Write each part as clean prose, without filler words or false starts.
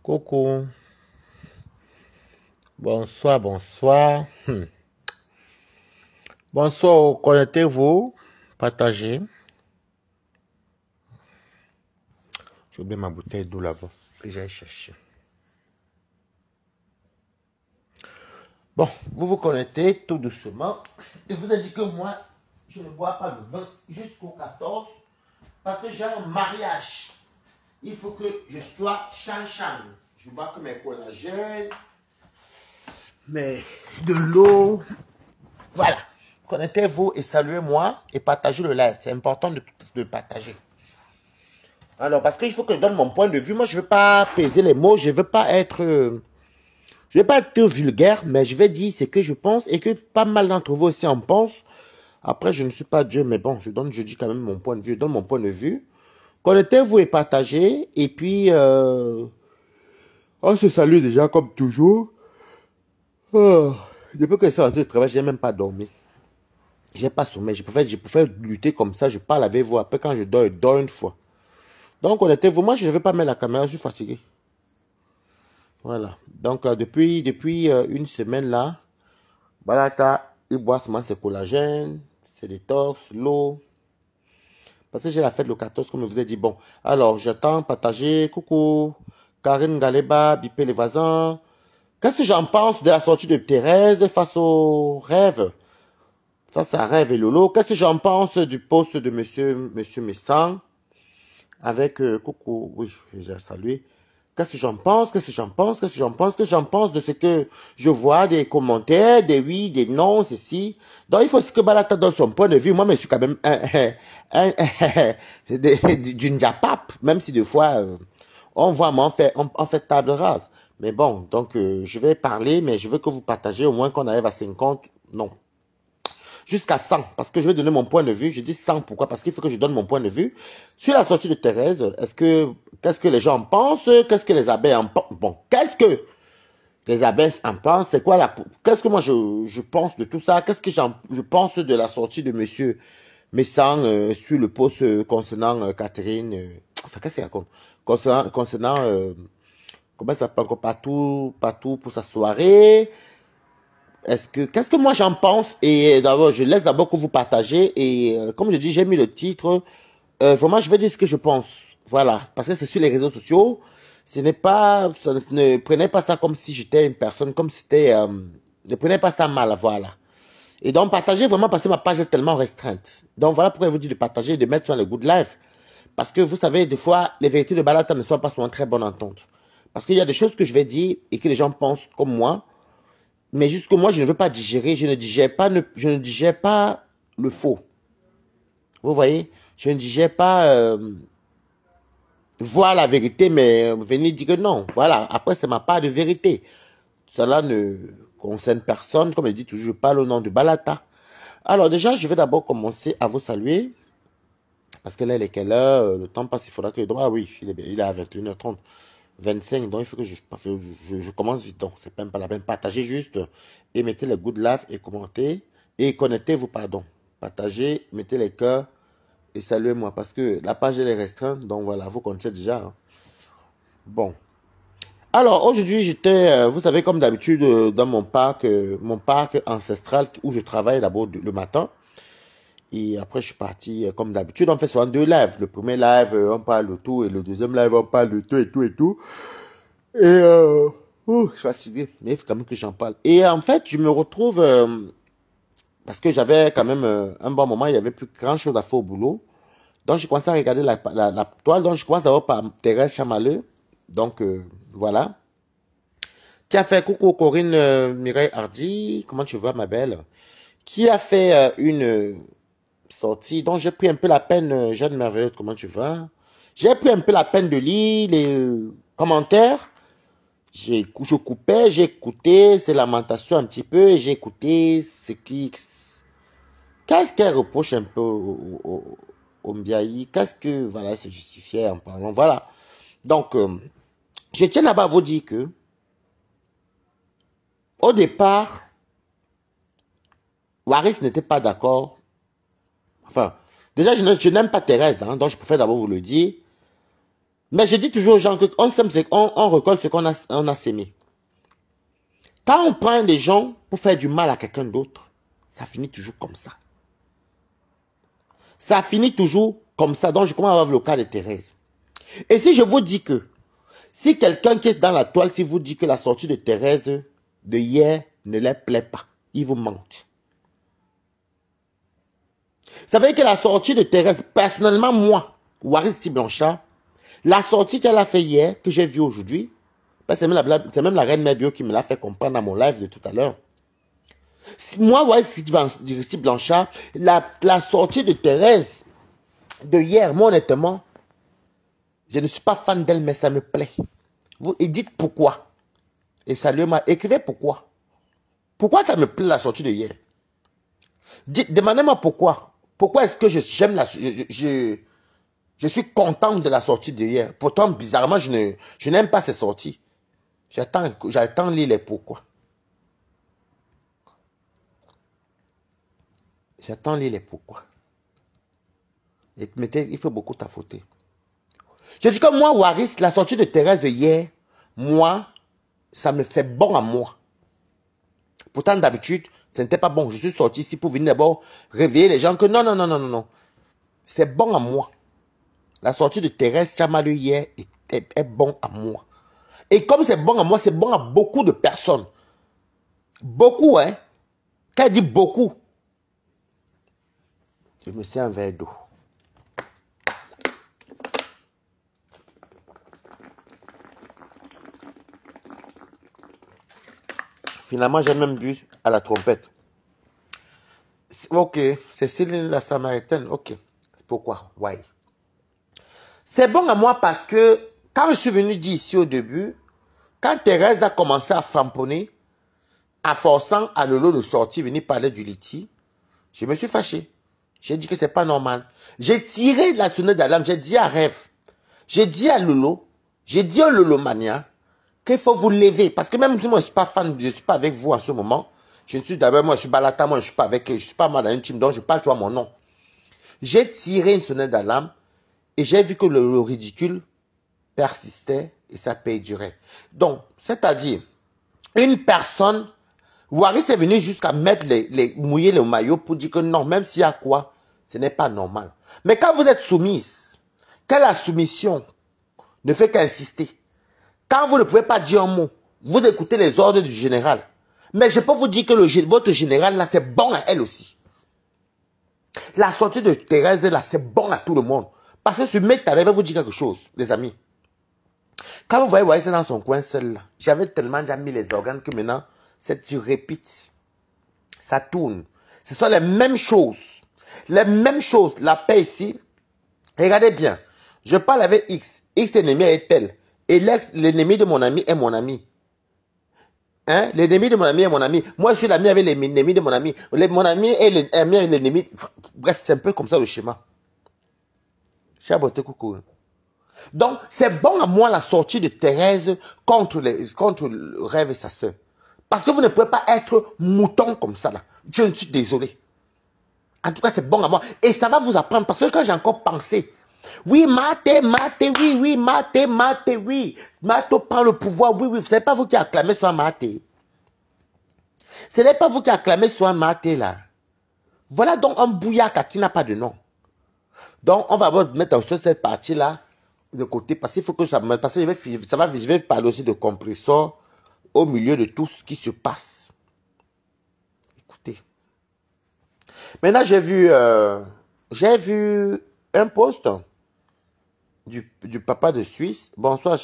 Coucou, bonsoir, bonsoir. Bonsoir, connectez-vous, partagez. J'ai oublié ma bouteille d'eau là-bas, puis j'allais chercher. Bon, vous vous connectez tout doucement. Je vous ai dit que moi, je ne bois pas de vin jusqu'au 14 parce que j'ai un mariage. Il faut que je sois chan-chan. Je bois que mes collagènes, mais de l'eau. Voilà. Connectez-vous et saluez-moi et partagez le live. C'est important de partager. Alors, parce qu'il faut que je donne mon point de vue. Moi, je ne veux pas peser les mots. Je ne veux pas être... je vais pas être vulgaire, mais je vais dire ce que je pense et que pas mal d'entre vous aussi en pensent. Après, je ne suis pas Dieu, mais bon, je dis quand même mon point de vue. Je donne mon point de vue. Connectez-vous et partagez. Et puis, on se salue déjà comme toujours. Oh, depuis que je suis rentré au travail, je n'ai même pas dormi. J'ai pas sommeil. Je préfère lutter comme ça. Je parle avec vous. Après, quand je dors une fois. Donc, connectez-vous. Moi, je ne vais pas mettre la caméra. Je suis fatigué. Voilà. Donc, depuis une semaine là, Balata, il boit seulement ses collagènes, ses détox, l'eau. Parce que j'ai la fête le 14, comme je vous ai dit. Bon, alors, j'attends, partager. Coucou, Karine Galeba, Bipé les voisins. Qu'est-ce que j'en pense de la sortie de Thérèse face au rêve? Face à Rêve et Lolo. Qu'est-ce que j'en pense du poste de monsieur Messan? Avec, coucou, oui, j'ai salué. Qu'est-ce que j'en pense? Qu'est-ce que j'en pense? Qu'est-ce que j'en pense? Qu'est-ce que j'en pense de ce que je vois, des commentaires, des oui, des non, ceci. Donc, il faut que Balata donne son point de vue. Moi, je suis quand même d'une japap, même si des fois, on voit, mais on fait table rase. Mais bon, donc, je vais parler, mais je veux que vous partagez au moins qu'on arrive à 50. Non, jusqu'à 100, parce que je vais donner mon point de vue. Je dis 100, pourquoi? Parce qu'il faut que je donne mon point de vue. Sur la sortie de Thérèse, qu'est-ce que les gens en pensent? Qu'est-ce que les abeilles en pensent? Bon, qu'est-ce que les abeilles en pensent? C'est quoi qu'est-ce que moi je pense de tout ça? Qu'est-ce que je pense de la sortie de monsieur Messan sur le poste concernant Catherine, enfin, qu'est-ce qu'il raconte? Concernant comment ça s'appelle encore? Partout pour sa soirée. Qu'est-ce que moi j'en pense? Et d'abord, je laisse d'abord que vous partagez. Et comme je dis, j'ai mis le titre. Vraiment, je vais dire ce que je pense. Voilà. Parce que c'est sur les réseaux sociaux. Ce n'est pas, ne prenez pas ça comme si j'étais une personne, comme si c'était, ne prenez pas ça mal, voilà. Et donc, partagez vraiment parce que ma page est tellement restreinte. Donc, voilà pourquoi je vous dis de partager et de mettre sur le good live. Parce que vous savez, des fois, les vérités de Balata ne sont pas souvent très bonnes entente. Parce qu'il y a des choses que je vais dire et que les gens pensent comme moi. Mais jusque moi, je ne veux pas digérer, je ne digère pas le faux. Vous voyez, je ne digère pas voir la vérité, mais venir dire que non. Voilà, après, c'est ma part de vérité. Cela ne concerne personne. Comme je dis toujours, je parle au nom de Balata. Alors déjà, je vais d'abord commencer à vous saluer. Parce que là, il est quelle heure? Le temps passe, il faudra que... Ah oui, il est à 21h30. 25, donc il faut que je commence vite. Donc, c'est même pas la peine. Partagez juste et mettez le good live et commentez. Et connectez-vous, pardon. Partagez, mettez les cœurs et saluez-moi parce que la page elle est restreinte. Donc voilà, vous connaissez déjà. Hein. Bon. Alors, aujourd'hui, vous savez, comme d'habitude, dans mon parc ancestral où je travaille d'abord le matin. Et après, je suis parti, comme d'habitude, on fait souvent deux lives. Le premier live, on parle de tout. Et le deuxième live, on parle de tout et tout et tout. Et je suis fatigué, mais il faut quand même que j'en parle. Et en fait, je me retrouve, parce que j'avais quand même un bon moment, il n'y avait plus grand chose à faire au boulot. Donc, je commence à regarder la toile. Donc, je commence à voir par Thérèse Chamaleux. Donc, voilà. Qui a fait coucou Corinne Mireille Hardy. Comment tu vas, ma belle? Qui a fait une sortie. Donc, j'ai pris un peu la peine, Jeanne Merveilleuse, comment tu vas? J'ai pris un peu la peine de lire les commentaires. Je coupais, j'ai écouté ses lamentations un petit peu, j'ai écouté qu'est-ce qu'elle reproche un peu au Mbiaï, qu'est-ce que, voilà, se justifiait en parlant, voilà. Donc, je tiens là-bas à vous dire que, au départ, Waris n'était pas d'accord. Enfin, déjà, je n'aime pas Thérèse, hein, donc je préfère d'abord vous le dire. Mais je dis toujours aux gens qu'on sème, on récolte ce qu'on a sémé. Quand on prend des gens pour faire du mal à quelqu'un d'autre, ça finit toujours comme ça. Ça finit toujours comme ça. Donc, je commence à avoir le cas de Thérèse. Et si je vous dis que, si quelqu'un qui est dans la toile, si vous dit que la sortie de Thérèse de hier ne leur plaît pas, il vous mente. Ça veut dire que la sortie de Thérèse, personnellement, moi, Waris Blanchard, la sortie qu'elle a fait hier, que j'ai vue aujourd'hui, c'est même la reine Mère Bio qui me l'a fait comprendre dans mon live de tout à l'heure. Moi, Waris Blanchard, la sortie de Thérèse de hier, moi, honnêtement, je ne suis pas fan d'elle, mais ça me plaît. Et dites pourquoi. Et saluez-moi, écrivez pourquoi. Pourquoi ça me plaît la sortie de hier? Demandez-moi pourquoi. Pourquoi est-ce que j'aime je suis content de la sortie de hier. Pourtant, bizarrement, je n'aime pas ces sorties. J'attends lire les pourquoi. J'attends lire les pourquoi. Et il faut beaucoup tapoter. Je dis que moi, Waris, la sortie de Thérèse de hier, moi, ça me fait bon à moi. Pourtant, d'habitude, ce n'était pas bon. Je suis sorti ici pour venir d'abord réveiller les gens que non, non, non, non, non, non. C'est bon à moi. La sortie de Thérèse Tchamalu hier est bon à moi. Et comme c'est bon à moi, c'est bon à beaucoup de personnes. Beaucoup, hein. Quand elle dit beaucoup, je me sers un verre d'eau. Finalement, j'ai même bu à la trompette. Ok, Cécile la Samaritaine, ok. Pourquoi? Why? C'est bon à moi parce que quand je suis venu dire ici au début, quand Thérèse a commencé à famponner, en forçant à Lolo de sortir, venir parler du liti, je me suis fâché. J'ai dit que c'est pas normal. J'ai tiré la sonnette d'alarme, j'ai dit à Rêve, j'ai dit à Lolo, j'ai dit au Lolo Mania, qu'il faut vous lever. Parce que même si moi je suis pas fan, je suis pas avec vous en ce moment, je suis d'abord, moi je suis Balata, moi je suis pas avec, je suis pas mal dans une team, donc je parle toi mon nom. J'ai tiré une sonnette d'alarme et j'ai vu que le ridicule persistait et ça perdurait. Donc, c'est-à-dire, une personne, Waris est venu jusqu'à mettre mouiller le maillot pour dire que non, même s'il y a quoi, ce n'est pas normal. Mais quand vous êtes soumise, quand la soumission ne fait qu'insister, quand vous ne pouvez pas dire un mot, vous écoutez les ordres du général. Mais je peux vous dire que votre général là, c'est bon à elle aussi. La sortie de Thérèse là, c'est bon à tout le monde. Parce que ce mec va vous dire quelque chose, les amis. Quand vous voyez c'est dans son coin seul là, j'avais tellement déjà mis les organes que maintenant, tu répètes. Ça tourne. Ce sont les mêmes choses. Les mêmes choses. La paix ici. Regardez bien. Je parle avec X. X ennemi est tel. Et l'ennemi de mon ami est mon ami. Hein? L'ennemi de mon ami est mon ami. Moi, je suis l'ami avec l'ennemi de mon ami. Mon ami est l'ennemi. Bref, c'est un peu comme ça le schéma. Chaboté coucou. Donc, c'est bon à moi la sortie de Thérèse contre le Rêve et sa sœur. Parce que vous ne pouvez pas être mouton comme ça là. Je suis désolé. En tout cas, c'est bon à moi. Et ça va vous apprendre. Parce que quand j'ai encore pensé, oui, Maté, oui, Maté, oui. Maté prend le pouvoir, oui. Ce n'est pas vous qui acclamez sur Maté. Ce n'est pas vous qui acclamez sur Maté là. Voilà donc un bouillaka qui n'a pas de nom. Donc, on va mettre sur cette partie-là de côté. Parce qu'il faut que ça me... Parce que je vais parler aussi de compresseur au milieu de tout ce qui se passe. Écoutez. Maintenant, j'ai vu un post du papa de Suisse. Bonsoir,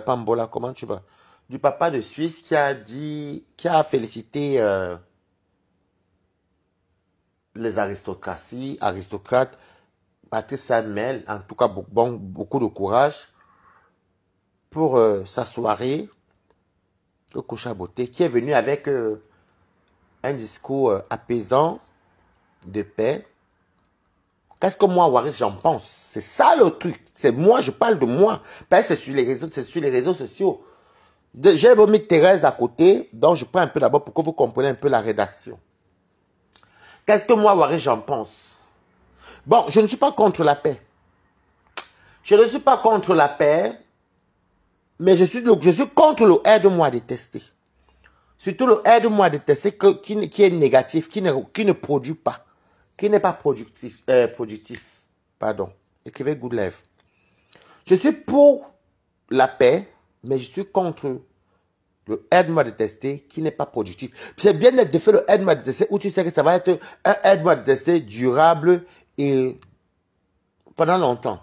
Pambola, comment tu vas? Du papa de Suisse qui a félicité les aristocrates, Patrice Samuel, en tout cas, beaucoup de courage pour sa soirée au Coucha Beauté, qui est venu avec un discours apaisant, de paix. Qu'est-ce que moi, Waris, j'en pense? C'est ça le truc. C'est moi, je parle de moi. Ben, c'est sur les réseaux sociaux. J'ai mis Thérèse à côté, donc je prends un peu d'abord pour que vous compreniez un peu la rédaction. Qu'est-ce que moi, Waris, j'en pense? Bon, je ne suis pas contre la paix. Je ne suis pas contre la paix, mais je suis contre le aide-moi à détester. Surtout le aide-moi à détester qui est négatif, qui ne produit pas, qui n'est pas productif, pardon. Écrivez Good Life. Je suis pour la paix, mais je suis contre le aide-moi à détester qui n'est pas productif. C'est bien de faire le aide-moi à détester où tu sais que ça va être un aide-moi à détester durable et pendant longtemps.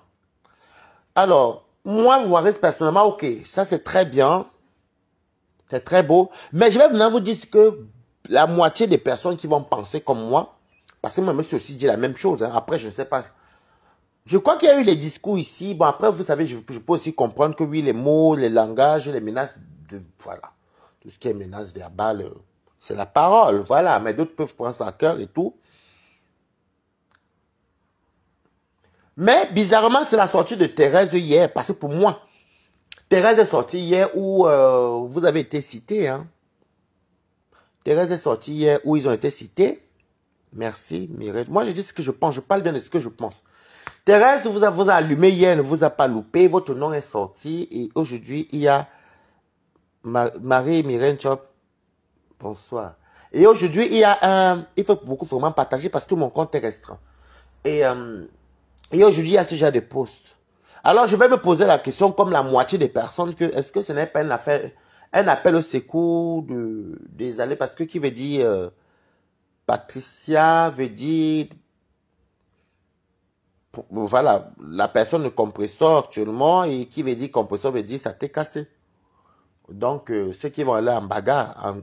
Alors, moi, vous voyez personnellement, ok, ça c'est très bien, c'est très beau, mais je vais maintenant vous dire que la moitié des personnes qui vont penser comme moi, parce que moi, je me suis aussi dit la même chose, hein, après je ne sais pas. Je crois qu'il y a eu les discours ici, bon après vous savez, je peux aussi comprendre que oui, les mots, les langages, les menaces, voilà, tout ce qui est menace verbale, c'est la parole, voilà, mais d'autres peuvent prendre ça à cœur et tout. Mais bizarrement, c'est la sortie de Thérèse hier, parce que pour moi, Thérèse est sortie hier où vous avez été cité. Hein. Thérèse est sortie hier où ils ont été cités. Merci, Mireille. Moi, je dis ce que je pense. Je parle de ce que je pense. Thérèse vous a allumé hier, ne vous a pas loupé. Votre nom est sorti. Et aujourd'hui, il y a Marie Mireille Chop. Bonsoir. Et aujourd'hui, il y a un... Il faut beaucoup vraiment partager parce que mon compte est restreint. Et aujourd'hui, il y a ce genre de post. Alors, je vais me poser la question, comme la moitié des personnes, que est-ce que ce n'est pas une affaire, un appel au secours des allées, parce que qui veut dire Patricia veut dire, voilà, la personne de compresseur actuellement, et qui veut dire compresseur veut dire ça t'est cassé. Donc, ceux qui vont aller en bagarre,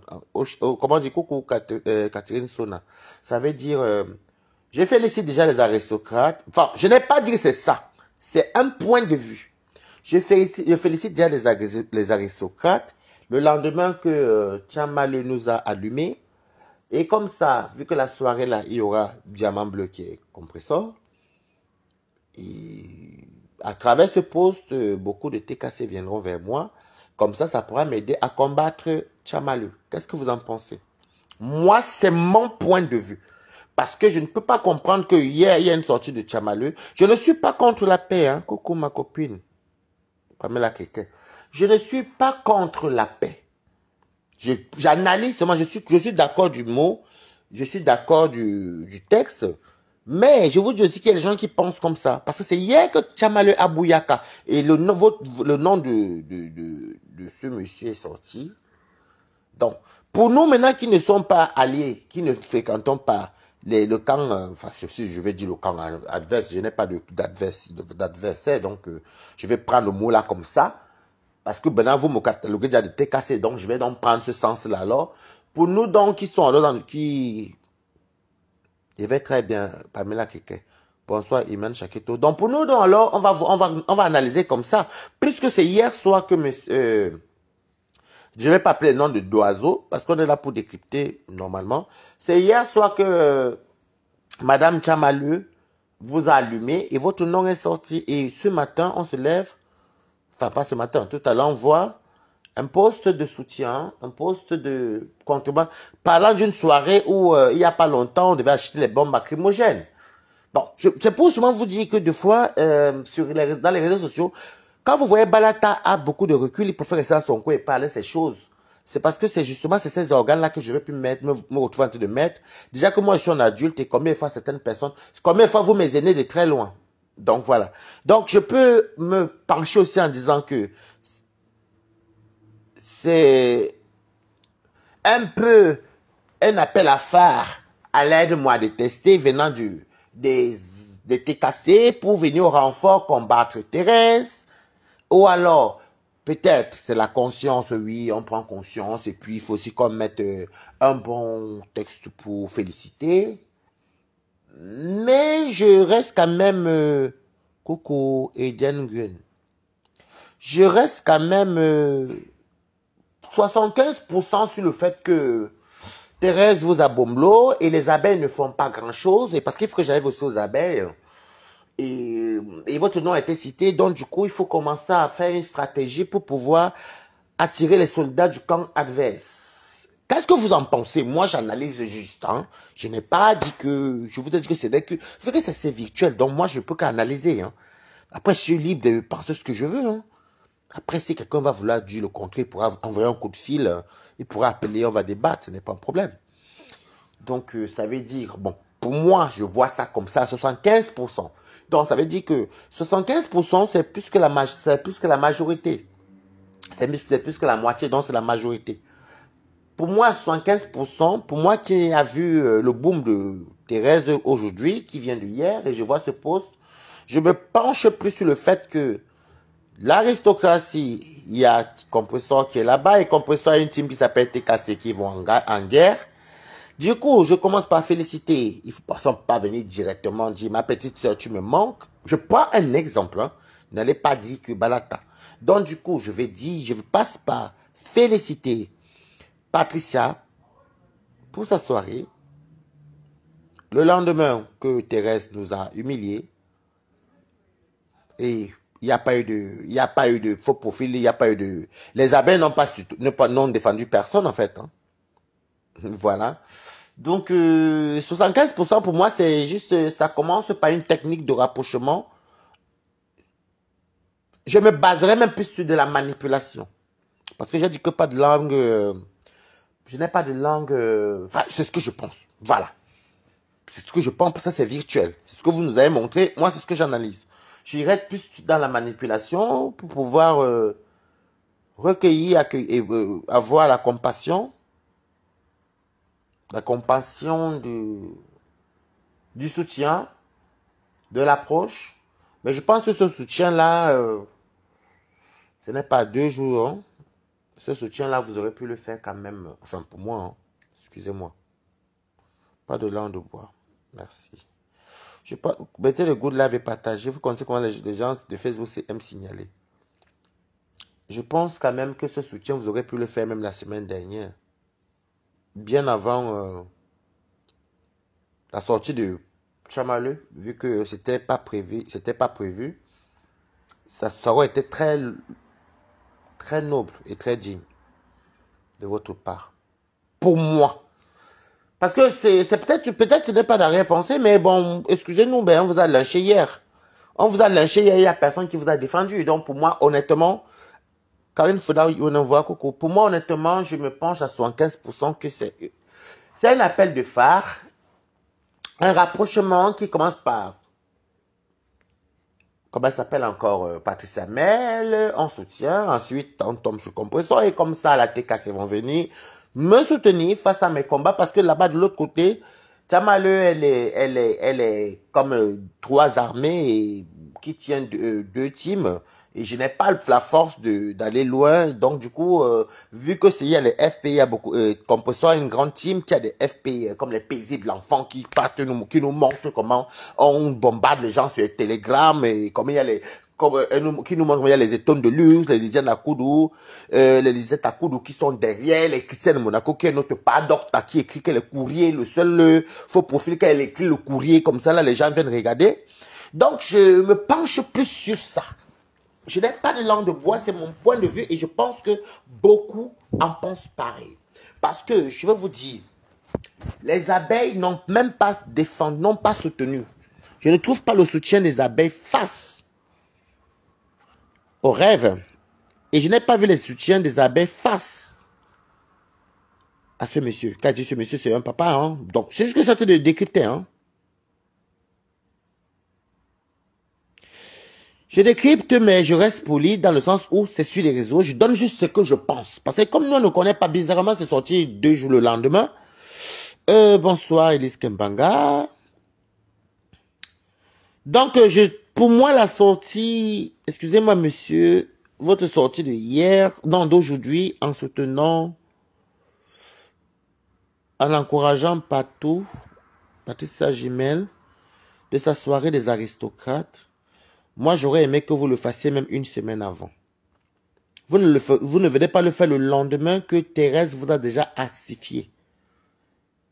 comment on dit, coucou Catherine Sona, ça veut dire, je félicite déjà les aristocrates, enfin, je n'ai pas dit que c'est ça. C'est un point de vue. Je félicite déjà les aristocrates. Le lendemain que Tchamaleu nous a allumés. Et comme ça, vu que la soirée là, il y aura Diamant Bleu qui est compresseur. Et à travers ce post, beaucoup de TKC viendront vers moi. Comme ça pourra m'aider à combattre Tchamaleu. Qu'est-ce que vous en pensez? Moi, c'est mon point de vue. Parce que je ne peux pas comprendre que hier, il y a une sortie de Tchamaleu. Je ne suis pas contre la paix, hein. Coucou ma copine. Pamela Keke. Je ne suis pas contre la paix. J'analyse seulement, je suis d'accord du mot, je suis d'accord du texte, mais je vous dis aussi qu'il y a des gens qui pensent comme ça. Parce que c'est hier que Tchamaleu Abouyaka et le nom de ce monsieur est sorti. Donc, pour nous maintenant qui ne sommes pas alliés, qui ne fréquentons pas le camp, enfin je vais dire le camp adverse, je n'ai pas d'adversaire, donc je vais prendre le mot là comme ça, parce que maintenant vous me cataloguez déjà de TKC, donc je vais donc prendre ce sens-là. Alors, pour nous donc qui sont alors qui... Je vais très bien, Pamela Keke. Bonsoir, Iman Chaketo. Donc pour nous donc alors, on va analyser comme ça, puisque c'est hier soir que monsieur... je ne vais pas appeler le nom de d'oiseau, parce qu'on est là pour décrypter normalement. C'est hier soir que Madame Tchamaleu vous a allumé et votre nom est sorti. Et ce matin, on se lève, enfin pas ce matin, tout à l'heure, on voit un poste de soutien, un poste de contrebande, parlant d'une soirée où il n'y a pas longtemps, on devait acheter les bombes lacrymogènes. Bon, c'est pour souvent vous dire que des fois, dans les réseaux sociaux, quand vous voyez Balata a beaucoup de recul, il préfère rester à son coin et parler ces choses. C'est parce que c'est justement ces organes-là que je vais plus me retrouver en train de mettre. Déjà que moi, je suis un adulte et combien de fois certaines personnes, combien de fois vous mes aînés de très loin. Donc voilà. Donc je peux me pencher aussi en disant que c'est un peu un appel à phare à l'aide moi de tester venant des TKC pour venir au renfort combattre Thérèse. Ou alors, peut-être, c'est la conscience, oui, on prend conscience, et puis il faut aussi qu'on mette un bon texte pour féliciter. Mais je reste quand même, coucou, Eden Nguyen. Je reste quand même 75% sur le fait que Thérèse vous a bomblot et les abeilles ne font pas grand-chose, et parce qu'il faut que j'arrive aussi aux abeilles. Et votre nom a été cité, donc du coup, il faut commencer à faire une stratégie pour pouvoir attirer les soldats du camp adverse. Qu'est-ce que vous en pensez? Moi, j'analyse juste. Hein. Je n'ai pas dit que... Je vous ai dit que c'est virtuel, donc moi, je ne peux qu'analyser. Hein. Après, je suis libre de penser ce que je veux. Hein. Après, si quelqu'un va vouloir dire le contraire, il pourra envoyer un coup de fil, il pourra appeler, on va débattre, ce n'est pas un problème. Donc, ça veut dire, bon, pour moi, je vois ça comme ça, 75%. Donc, ça veut dire que 75%, c'est plus que la majorité. C'est plus que la moitié, donc c'est la majorité. Pour moi, 75%, pour moi qui a vu le boom de Thérèse aujourd'hui, qui vient de hier, et je vois ce post, je me penche plus sur le fait que l'aristocratie, il y a Compressor qui est là-bas, et Compressor a une team qui s'appelle TKC qui vont en guerre. Du coup, je commence par féliciter. Il ne faut pas venir directement dire, ma petite soeur, tu me manques. Je prends un exemple. Hein. N'allez pas dire que Balata. Donc, du coup, je vais dire, je passe par féliciter Patricia pour sa soirée. Le lendemain que Thérèse nous a humiliés. Et il n'y a pas eu de faux profil, il n'y a pas eu de... Les abeilles n'ont défendu personne, en fait. Hein. Voilà. Donc, 75% pour moi, c'est juste, ça commence par une technique de rapprochement. Je me baserai même plus sur de la manipulation. Parce que je dis que pas de langue, je n'ai pas de langue, enfin, c'est ce que je pense. Voilà. C'est ce que je pense, parce que c'est virtuel. C'est ce que vous nous avez montré. Moi, c'est ce que j'analyse. J'irai plus dans la manipulation pour pouvoir recueillir, accueillir, avoir la compassion du soutien, de l'approche. Mais je pense que ce soutien-là, ce n'est pas 2 jours. Hein. Ce soutien-là, vous aurez pu le faire quand même. Enfin, pour moi, hein. Excusez-moi. Pas de langue de bois. Merci. Je pas, mettez le good live et partagez. Vous connaissez comment les gens de Facebook aiment signaler. Je pense quand même que ce soutien, vous aurez pu le faire même la semaine dernière. Bien avant la sortie de Chamaleux, vu que c'était pas prévu, ça aurait été très, très noble et très digne de votre part. Pour moi. Parce que c'est peut-être ce n'est pas d'arrière-pensée, mais bon, excusez-nous, ben on vous a lynché hier. On vous a lynché hier, il n'y a personne qui vous a défendu. Donc pour moi, honnêtement, Karine Fouda, pour moi, honnêtement, je me penche à 75% que c'est un appel de phare, un rapprochement qui commence par, comment elle s'appelle encore, Patricia Mel, on soutient, ensuite on tombe sur Compressor, et comme ça, la TKC vont venir me soutenir face à mes combats, parce que là-bas, de l'autre côté, Tamaleu, elle est comme 3 armées qui tiennent 2 teams. Et je n'ai pas la force d'aller loin. Donc, du coup, vu que il y a les FPI, il y a beaucoup, Compressor a une grande team qui a des FPI, comme les paisibles enfants qui partent, qui nous montrent comment on bombarde les gens sur Telegram et comment il y a les, qui nous montre comment il y a les étones de luxe, les Lysiennes à Koudou, les Lisettes à Koudou qui sont derrière, les Christiane Monaco qui est notre paddock, qui écrit que le courrier, le seul faux profil qu'elle écrit le courrier, comme ça là les gens viennent regarder. Donc je me penche plus sur ça. Je n'ai pas de langue de bois, c'est mon point de vue et je pense que beaucoup en pensent pareil. Parce que, je vais vous dire, les abeilles n'ont même pas défendu, n'ont pas soutenu. Je ne trouve pas le soutien des abeilles face au rêve. Et je n'ai pas vu le soutien des abeilles face à ce monsieur. Quand je dis ce monsieur, c'est un papa. Hein? Donc, c'est ce que j'essaie de décrypter. Hein? Je décrypte, mais je reste poli dans le sens où c'est sur les réseaux. Je donne juste ce que je pense. Parce que comme nous, on ne connaît pas bizarrement, c'est sorti 2 jours le lendemain. Bonsoir, Elise Kembanga. Donc, pour moi, la sortie, excusez-moi, monsieur, votre sortie de hier, non, d'aujourd'hui, en soutenant, en encourageant Patou, Patricia Gimel, de sa soirée des aristocrates, moi, j'aurais aimé que vous le fassiez même une semaine avant. Vous ne venez pas le faire le lendemain que Thérèse vous a déjà assifié.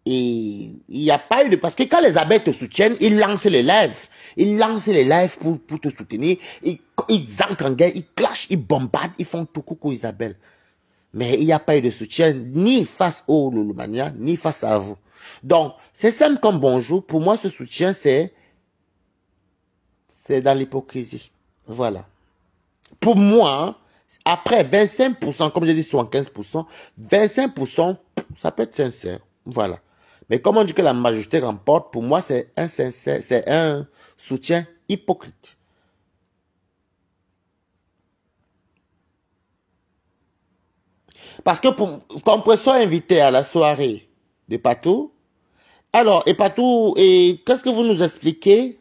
Et il n'y a pas eu de... Parce que quand les abeilles te soutiennent, ils lancent les lives. Ils lancent les lives pour te soutenir. Ils entrent en guerre, ils clashent, ils bombardent, ils font tout coucou Isabelle. Mais il n'y a pas eu de soutien ni face au Lulumania, ni face à vous. Donc, c'est simple comme bonjour. Pour moi, ce soutien, c'est dans l'hypocrisie. Voilà. Pour moi, après 25%, comme j'ai dit 75%, 25%, ça peut être sincère. Voilà. Mais comme on dit que la majorité remporte, pour moi, c'est un sincère, c'est un soutien hypocrite. Parce que comme on soit invité à la soirée de Patou, alors, et Patou, et qu'est-ce que vous nous expliquez?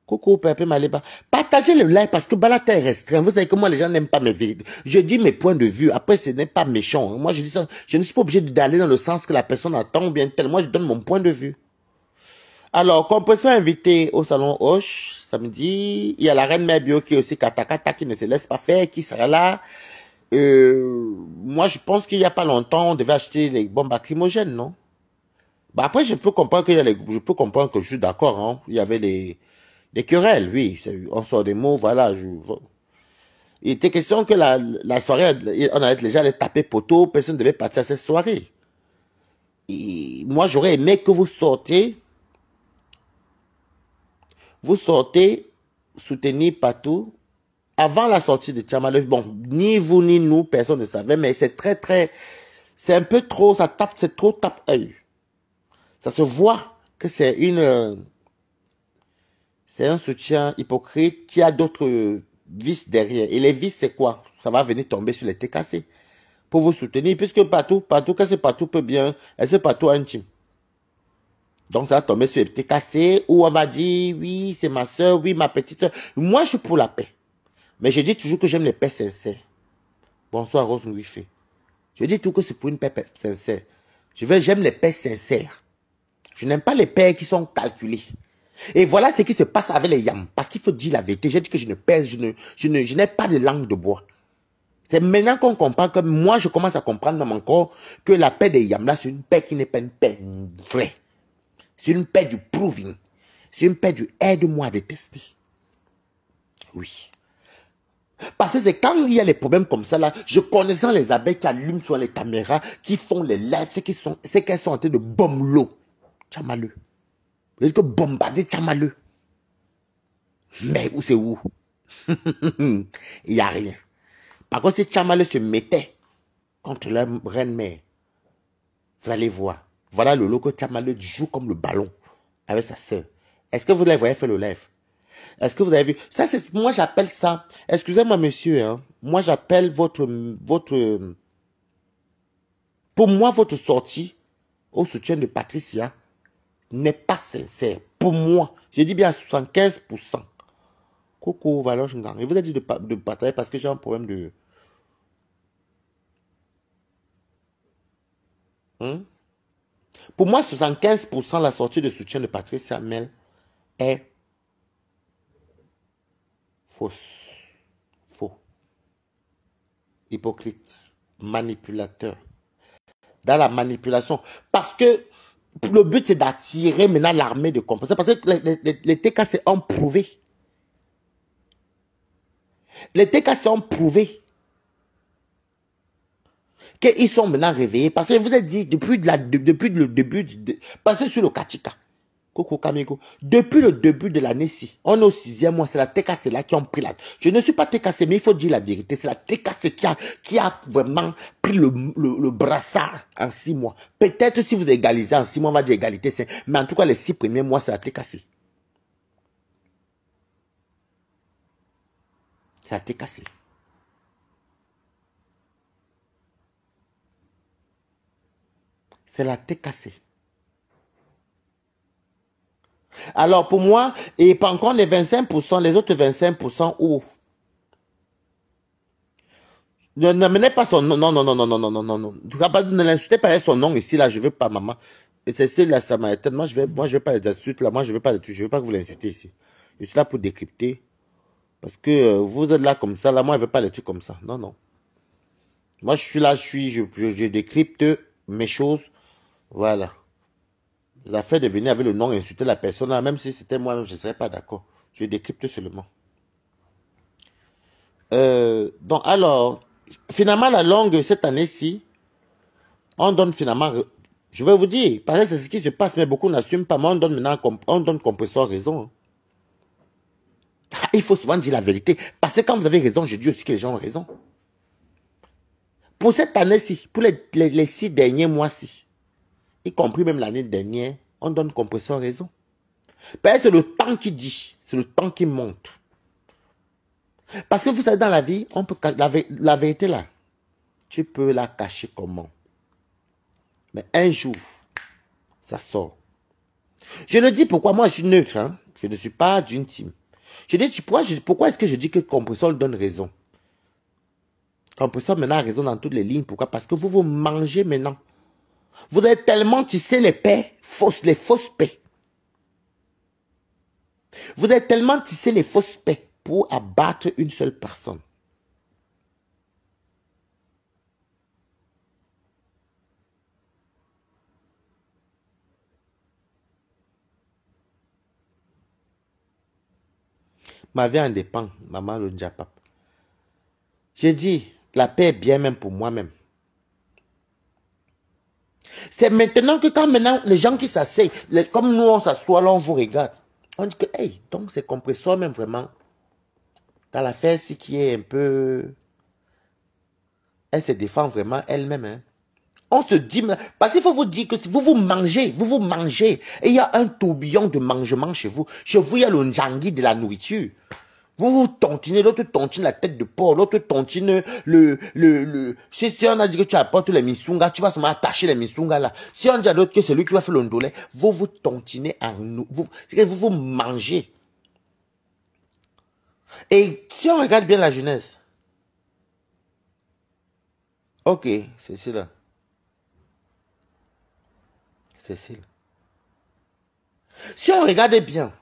Coucou, Pépé Maléba. Partagez le live parce que Balata est restreint. Vous savez que moi, les gens n'aiment pas mes vérités. Je dis mes points de vue. Après, ce n'est pas méchant. Moi, je dis ça. Je ne suis pas obligé d'aller dans le sens que la personne attend ou bien tel. Moi, je donne mon point de vue. Alors, qu'on peut s'inviter au salon Hoche, samedi. Il y a la reine Mère Bio qui est aussi katakata, qui ne se laisse pas faire, qui sera là. Moi, je pense qu'il n'y a pas longtemps, on devait acheter les bombes lacrymogènes, non? Bah après, je peux comprendre je peux comprendre que je suis d'accord, hein. Il y avait les querelles, oui. On sort des mots, voilà. Il était question que la soirée, on allait déjà aller taper poteau, personne ne devait partir à cette soirée. Et moi, j'aurais aimé que vous sortez, soutenir Patou, avant la sortie de Tchamale. Bon, ni vous ni nous, personne ne savait, mais c'est c'est un peu trop, ça tape, c'est trop tape-œil. Ça se voit que c'est un soutien hypocrite qui a d'autres vices derrière. Et les vices, c'est quoi? Ça va venir tomber sur les TKC pour vous soutenir. Puisque Patou, qu'est-ce que Patou peut bien? Est-ce que Patou intime? Donc ça va tomber sur les TKC où on va dire, oui, c'est ma soeur, oui, ma petite soeur. Moi, je suis pour la paix. Mais je dis toujours que j'aime les paix sincères. Bonsoir, Rose Ngouifé. Je dis toujours que c'est pour une paix sincère. J'aime les paix sincères. Je n'aime pas les paix qui sont calculées. Et voilà ce qui se passe avec les yams. Parce qu'il faut dire la vérité. J'ai dit que je ne pèse, je n'ai pas de langue de bois. C'est maintenant qu'on comprend que moi, je commence à comprendre dans mon corps que la paix des yams, là, c'est une paix qui n'est pas une paix vraie. C'est une paix du proving. C'est une paix du aide-moi à détester. Oui. Parce que c'est quand il y a les problèmes comme ça, là, je connaissant les abeilles qui allument sur les caméras, qui font les lives, c'est qu'elles sont en train de bomber l'eau. Tchamaleux. Vous dites que bombarder Tchamaleux. Mais où c'est où? Il n'y a rien. Par contre, si Tchamaleux se mettait contre la reine mère, vous allez voir. Voilà le logo Tchamaleux joue comme le ballon avec sa sœur. Est-ce que vous l'avez faire le live? Est-ce que vous avez vu? Ça, c'est, moi, j'appelle ça, excusez-moi, monsieur, hein, moi, j'appelle pour moi, votre sortie au soutien de Patricia n'est pas sincère. Pour moi, j'ai dit bien à 75%. Coucou, Valoche Ngang. Je vous ai dit de partager parce que j'ai un problème de... Pour moi, 75% la sortie de soutien de Patricia Mel est fausse. Faux. Hypocrite. Manipulateur. Dans la manipulation. Parce que le but, c'est d'attirer maintenant l'armée de composants. Parce que les TKC ont prouvé. Les TKC ont prouvé qu'ils sont maintenant réveillés. Parce que je vous ai dit, depuis le début, passez sur le Kachika. Coucou Kamigo. Depuis le début de l'année-ci, on est au 6e mois, c'est la TKC là qui ont pris la... Je ne suis pas TKC, mais il faut dire la vérité. C'est la TKC qui a vraiment pris le brassard en 6 mois. Peut-être si vous égalisez en 6 mois, on va dire égalité. Mais en tout cas, les 6 premiers mois, c'est la TKC. C'est la TKC. C'est la TKC. Alors pour moi, et pas encore les 25%, les autres 25% où ne menez pas son nom, non, non, non, non, non, non, non, non, non. Ne l'insultez pas avec son nom ici, là, je veux pas, maman. Et c'est la Samaritaine, moi je veux pas les insultes, là, moi je veux pas les toucher, je veux pas que vous l'insultez ici. Je suis là pour décrypter. Parce que vous êtes là comme ça, là, moi je veux pas les trucs comme ça, non, non. Moi je suis là, je décrypte mes choses, voilà. La fait de venir avec le nom insulter la personne, là, même si c'était moi-même, je ne serais pas d'accord. Je décrypte seulement. Donc, alors, finalement, la longue, cette année-ci, on donne finalement, je vais vous dire, parce que c'est ce qui se passe, mais beaucoup n'assument pas, mais on donne maintenant, on donne compresseur raison. Il faut souvent dire la vérité. Parce que quand vous avez raison, je dis aussi que les gens ont raison. Pour cette année-ci, pour les 6 derniers mois-ci, y compris même l'année dernière, on donne compresseur raison. Parce que c'est le temps qui dit, c'est le temps qui monte. Parce que vous savez, dans la vie, on peut la vérité là, tu peux la cacher comment. Mais un jour, ça sort. Je le dis pourquoi moi je suis neutre, hein? Je ne suis pas d'une team. Je dis pourquoi est-ce que je dis que compresseur donne raison? Compresseur maintenant a raison dans toutes les lignes. Pourquoi? Parce que vous mangez maintenant. Vous avez tellement tissé les fausses paix. Vous avez tellement tissé les fausses paix pour abattre une seule personne. Ma vie en dépend, maman le Njapap. J'ai dit, la paix est bien même pour moi-même. C'est maintenant que quand maintenant les gens qui s'asseyent, comme nous on s'assoit là, on vous regarde. On dit que, hey, donc c'est compresseur même vraiment. Dans l'affaire, ce qui est un peu... Elle se défend vraiment elle-même. Hein. On se dit, parce qu'il faut vous dire que si vous mangez, et il y a un tourbillon de mangement chez vous. Chez vous, il y a le njangui de la nourriture. Vous tontinez, l'autre tontine la tête de porc, l'autre tontine si on a dit que tu apportes les misunga, tu vas seulement attacher les misunga là. Si on dit à l'autre que c'est lui qui va faire le ndolé, vous tontinez en nous. Vous mangez. Et si on regarde bien la jeunesse, ok, Cécile. Cécile. Si on regarde bien,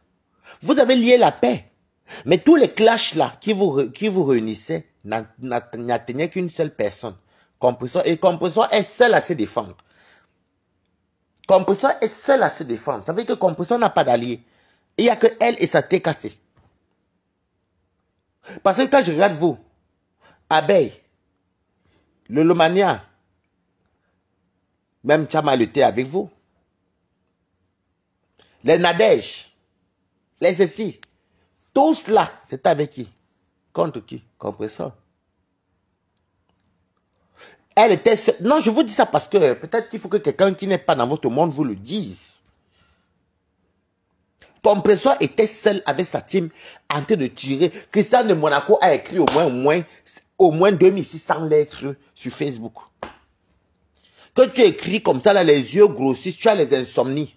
vous avez lié la paix. Mais tous les clashs là qui vous réunissaient n'atteignaient qu'une seule personne. Compresseur. Et Compresseur est seul à se défendre. Compresseur est seul à se défendre. Ça veut dire que Compresseur n'a pas d'allié. Il n'y a que elle et sa tête cassée. Parce que quand je regarde vous, Abeille, le Lomania, même Tchama le thé avec vous, les Nadège, les ceci, tout cela, c'est avec qui? Contre qui? Compresseur. Elle était seule. Non, je vous dis ça parce que peut-être qu'il faut que quelqu'un qui n'est pas dans votre monde vous le dise. Compresseur était seul avec sa team en train de tirer. Christian de Monaco a écrit au moins 2600 lettres sur Facebook. Que tu écris comme ça, là, les yeux grossissent, tu as les insomnies.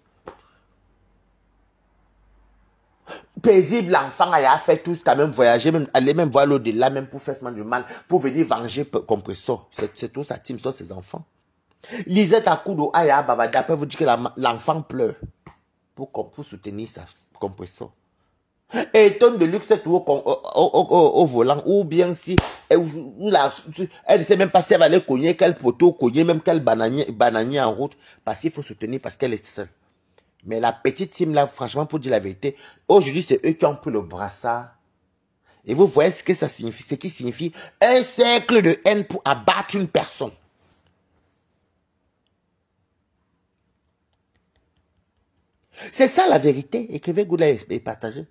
Paisible, l'enfant a fait tous quand même voyager, même, aller même voir l'au-delà, même pour faire du mal, pour venir venger Compresseur. C'est tout sa team, sont ses enfants. Lisette à Kudo Aya Bavada, après vous dire que l'enfant pleure pour soutenir sa Compresseur. Et tonne de luxe au volant, ou bien si elle ne sait même pas si elle va aller cogner quel poteau, cogner même quel bananier en route, parce qu'il faut soutenir, parce qu'elle est seule. Mais la petite team là, franchement, pour dire la vérité, aujourd'hui, c'est eux qui ont pris le brassard. Et vous voyez ce que ça signifie, ce qui signifie un cercle de haine pour abattre une personne. C'est ça la vérité. Écrivez Goula et partagez.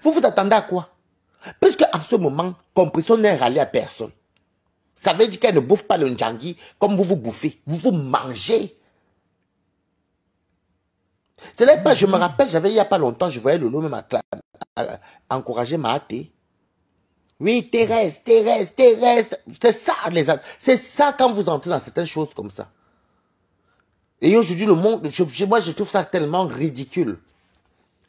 Vous vous attendez à quoi? Puisque en ce moment, Compresseur n'est rallié à personne. Ça veut dire qu'elle ne bouffe pas le njangui comme vous bouffez. Vous mangez. Ce n'est pas, je me rappelle, il n'y a pas longtemps, je voyais Lolo même encourager Mahaté. Oui, Thérèse. C'est ça, c'est ça quand vous entrez dans certaines choses comme ça. Et aujourd'hui, le monde, moi, je trouve ça tellement ridicule.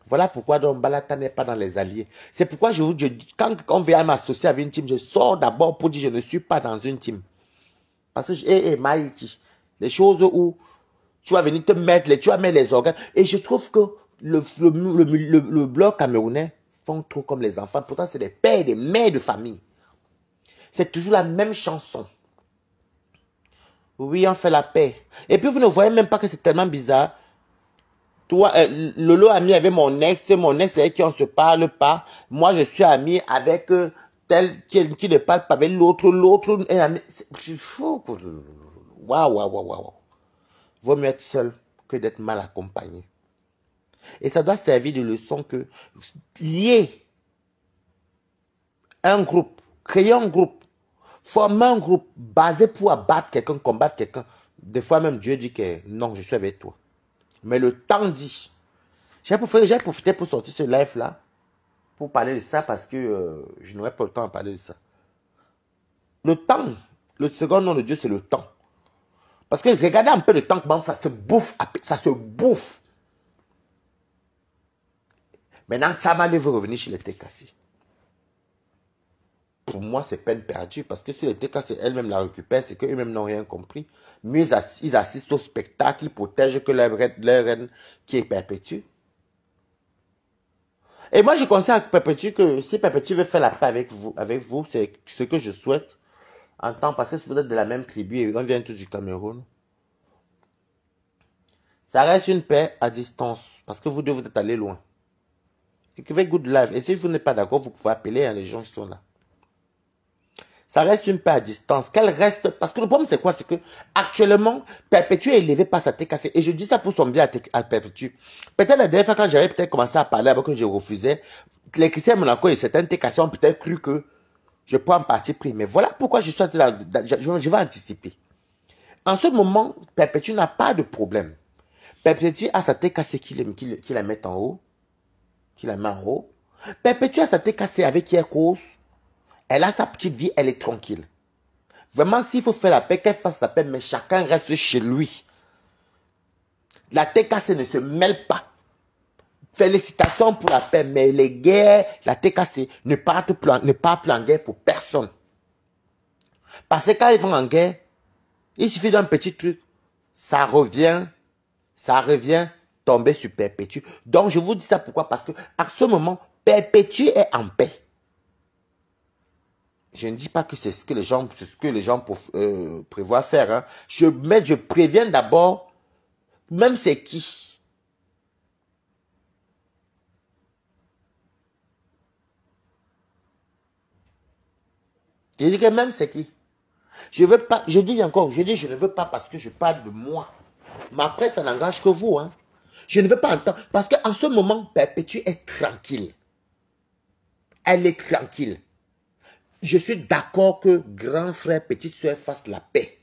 Voilà pourquoi donc Balata n'est pas dans les alliés. C'est pourquoi quand on vient m'associer avec une team, je sors d'abord pour dire je ne suis pas dans une team. Parce que, Maïki, les choses où tu vas venir te mettre, tu vas mettre les organes. Et je trouve que le bloc camerounais font trop comme les enfants. Pourtant, c'est des pères et des mères de famille. C'est toujours la même chanson. Oui, on fait la paix. Et puis, vous ne voyez même pas que c'est tellement bizarre. Toi, Lolo ami avec mon ex, c'est avec qui on se parle pas. Moi, je suis ami avec tel qui ne parle pas avec l'autre est ami. C'est fou. Waouh. Vaut mieux être seul que d'être mal accompagné. Et ça doit servir de leçon que lier un groupe, créer un groupe, former un groupe basé pour abattre quelqu'un, combattre quelqu'un. Des fois même Dieu dit que non, je suis avec toi. Mais le temps dit. J'ai profité pour sortir ce live là, pour parler de ça parce que je n'aurais pas le temps de parler de ça. Le temps, le second nom de Dieu, c'est le temps. Parce que regardez un peu le temps, ça se bouffe, ça se bouffe. Maintenant, Tchamane veut revenir chez les TKC. Pour moi, c'est peine perdue. Parce que si les TKC elles-mêmes la récupèrent, c'est qu'eux-mêmes n'ont rien compris. Mieux, ils assistent au spectacle, ils protègent que leur reine qui est perpétue. Et moi, je conseille à Perpétue que si Perpétue veut faire la paix avec vous, c'est ce que je souhaite. En temps, parce que si vous êtes de la même tribu et on vient tous du Cameroun, ça reste une paix à distance. Parce que vous deux, vous êtes allés loin. Écrivez good life. Et si vous n'êtes pas d'accord, vous pouvez appeler les gens qui sont là. Ça reste une paix à distance. Qu'elle reste. Parce que le problème, c'est quoi? C'est que actuellement, Perpétue est élevé par sa TKC. Et je dis ça pour son bien à Perpétue. Peut-être la dernière fois, quand j'avais peut-être commencé à parler avant que je refusais, les chrétiens Monaco et certaines TKC ont peut-être cru que je prends un parti pris. Mais voilà pourquoi je suis là. Je vais anticiper. En ce moment, Perpétue n'a pas de problème. Perpétue a sa TKC qui la met en haut. Qui la met en haut. Perpétue a sa TKC avec qui elle cause. Elle a sa petite vie, elle est tranquille. Vraiment, s'il faut faire la paix, qu'elle fasse la paix, mais chacun reste chez lui. La TKC ne se mêle pas. Félicitations pour la paix, mais les guerres, la TKC ne part plus en guerre pour personne. Parce que quand ils vont en guerre, il suffit d'un petit truc, ça revient tomber sur Perpétue. Donc je vous dis ça pourquoi? Parce que à ce moment, Perpétue est en paix. Je ne dis pas que c'est ce que les gens prévoient faire. Hein. Je préviens d'abord, même c'est qui. Je dis que même c'est qui. Je veux pas, je dis encore, je ne veux pas parce que je parle de moi. Mais après, ça n'engage que vous. Hein. Je ne veux pas entendre. Parce qu'en ce moment, Perpétue est tranquille. Elle est tranquille. Je suis d'accord que grand frère, petite soeur fassent la paix.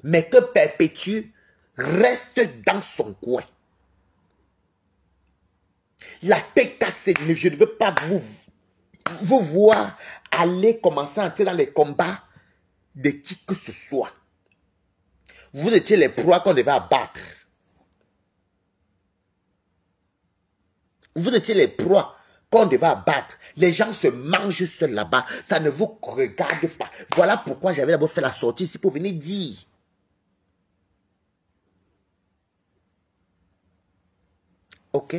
Mais que Perpétue reste dans son coin. La tête cassée, je ne veux pas vous voir aller commencer à entrer dans les combats de qui que ce soit. Vous étiez les proies qu'on devait abattre. Vous étiez les proies qu'on devait abattre. Les gens se mangent seuls là-bas. Ça ne vous regarde pas. Voilà pourquoi j'avais d'abord fait la sortie ici pour venir dire. Ok?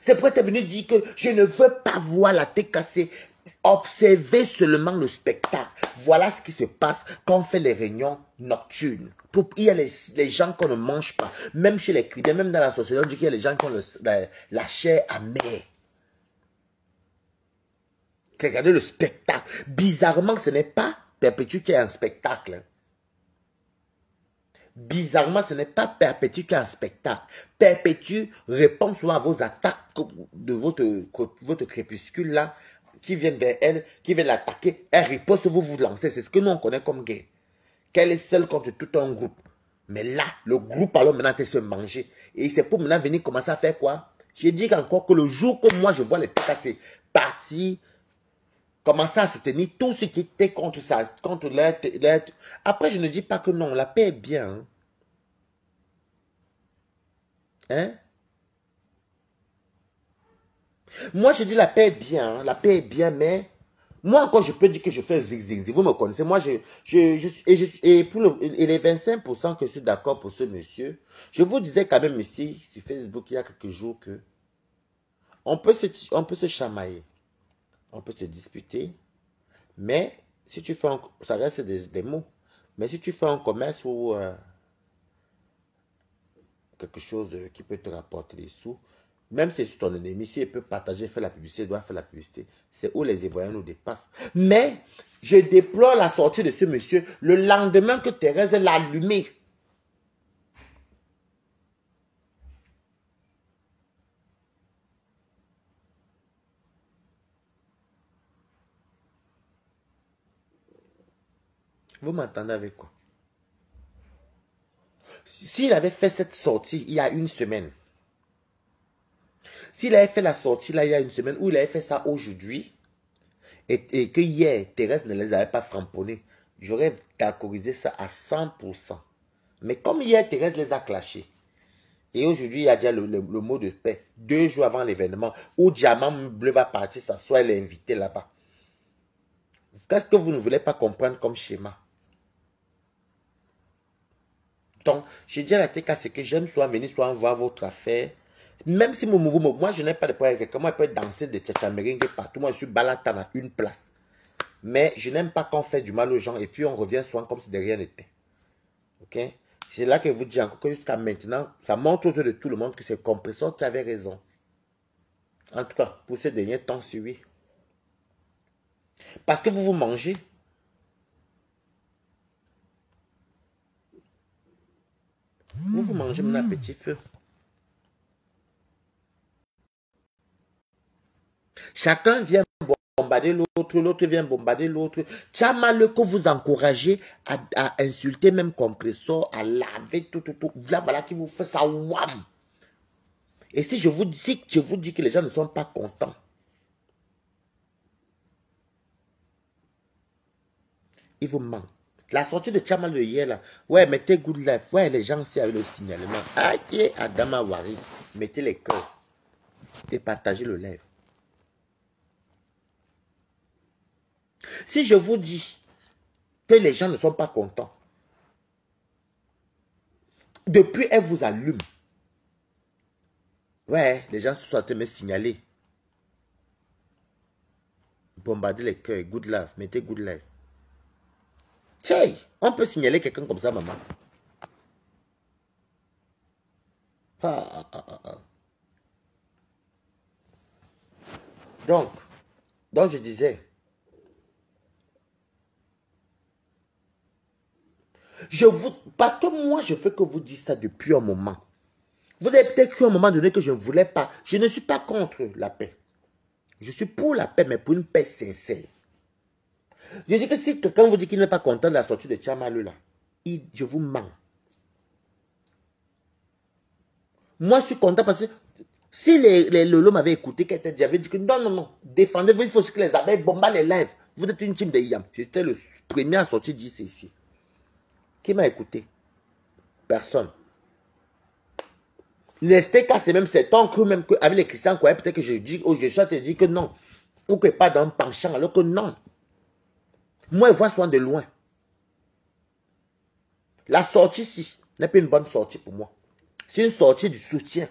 C'est pour être venu dire que je ne veux pas voir la tête cassée. Observez seulement le spectacle. Voilà ce qui se passe quand on fait les réunions nocturnes. Il y a les gens qu'on ne mange pas. Même chez les chrétiens, même dans la société, on dit qu'il y a les gens qui ont la chair amère. Regardez le spectacle. Bizarrement, ce n'est pas Perpétue qui est un spectacle. Bizarrement, ce n'est pas Perpétue qui est un spectacle. Perpétue répond souvent à vos attaques de votre crépuscule là, qui viennent vers elle, qui viennent l'attaquer. Elle riposte, vous lancez. C'est ce que nous on connaît comme guerre. Qu'elle est seule contre tout un groupe. Mais là, le groupe alors maintenant est se manger. Et c'est pour maintenant venir commencer à faire quoi? J'ai dit encore que le jour que moi je vois les TKC partir, commencer à soutenir tout ce qui était contre ça, contre l'aide. Après, je ne dis pas que non, la paix est bien. Hein? Hein? Moi, je dis la paix est bien, hein? La paix est bien, mais moi encore, je peux dire que je fais zig. Vous me connaissez. Moi, et les 25% que je suis d'accord pour ce monsieur, je vous disais quand même ici, sur Facebook, il y a quelques jours que on peut se chamailler, on peut se disputer, mais si tu fais ça reste des mots. Mais si tu fais un commerce ou quelque chose qui peut te rapporter des sous, même si c'est ton ennemi, si il peut partager, faire la publicité, il doit faire la publicité. C'est où les Ivoiriens nous dépassent. Mais je déplore la sortie de ce monsieur le lendemain que Thérèse l'a allumé. Vous m'entendez avec quoi? S'il avait fait cette sortie il y a une semaine, s'il avait fait la sortie là il y a une semaine, ou il avait fait ça aujourd'hui, et que hier, Thérèse ne les avait pas framponnés, j'aurais d'accordiser ça à 100%. Mais comme hier, Thérèse les a clashés, et aujourd'hui, il y a déjà le mot de paix, 2 jours avant l'événement, où Diamant Bleu va partir s'asseoir, elle est invitée là-bas. Qu'est-ce que vous ne voulez pas comprendre comme schéma? Donc, j'ai dit à la TK, c'est que j'aime soit venir, soit voir votre affaire. Même si moi, je n'ai pas de problème avec quelqu'un. Moi, je peux danser de tchatcha merengue partout. Moi, je suis balatan à une place. Mais je n'aime pas qu'on fait du mal aux gens et puis on revient souvent comme si de rien n'était. Ok? C'est là que je vous dis encore que jusqu'à maintenant, ça montre aux yeux de tout le monde que c'est Compressor qui avait raison. En tout cas, pour ces derniers temps, c'est oui. Parce que vous vous mangez. Vous vous mangez maintenant à petit feu. Chacun vient bombarder l'autre, l'autre vient bombarder l'autre. Tu as mal que vous encouragez à insulter même Compressor, à laver tout. Voilà qui vous fait ça, wham. Et si je vous dis que les gens ne sont pas contents, ils vous mentent. La sortie de Tchamal de hier, là, ouais, mettez good life. Ouais, les gens aussi avec le signalement. Ok, Adama Waris, mettez les cœurs et partagez le live. Si je vous dis que les gens ne sont pas contents, depuis elle vous allume. Ouais, les gens sont en train de me signaler. Bombardez les cœurs, good life, mettez good life. Tiens, on peut signaler quelqu'un comme ça, maman. Ah. Donc je disais, parce que moi, je fais que vous dites ça depuis un moment. Vous avez peut-être cru à un moment donné que je ne voulais pas. Je ne suis pas contre la paix. Je suis pour la paix, mais pour une paix sincère. Je dis que si quelqu'un vous dit qu'il n'est pas content de la sortie de Tchamalu, là, je vous mens. Moi, je suis content parce que si les Lolo m'avaient écouté, j'avais dit que non, défendez-vous, il faut que les abeilles bombardent les lives. Vous êtes une team de Yam. J'étais le premier à sortir d'ici ici. Qui m'a écouté? Personne. Les steaks, c'est même cet oncle, même avec les chrétiens, peut-être que je dis, je suis à te dire que non. Ou que pas dans un penchant, alors que non. Moi, je vois soin de loin. La sortie, si, n'est pas une bonne sortie pour moi. C'est une sortie du soutien.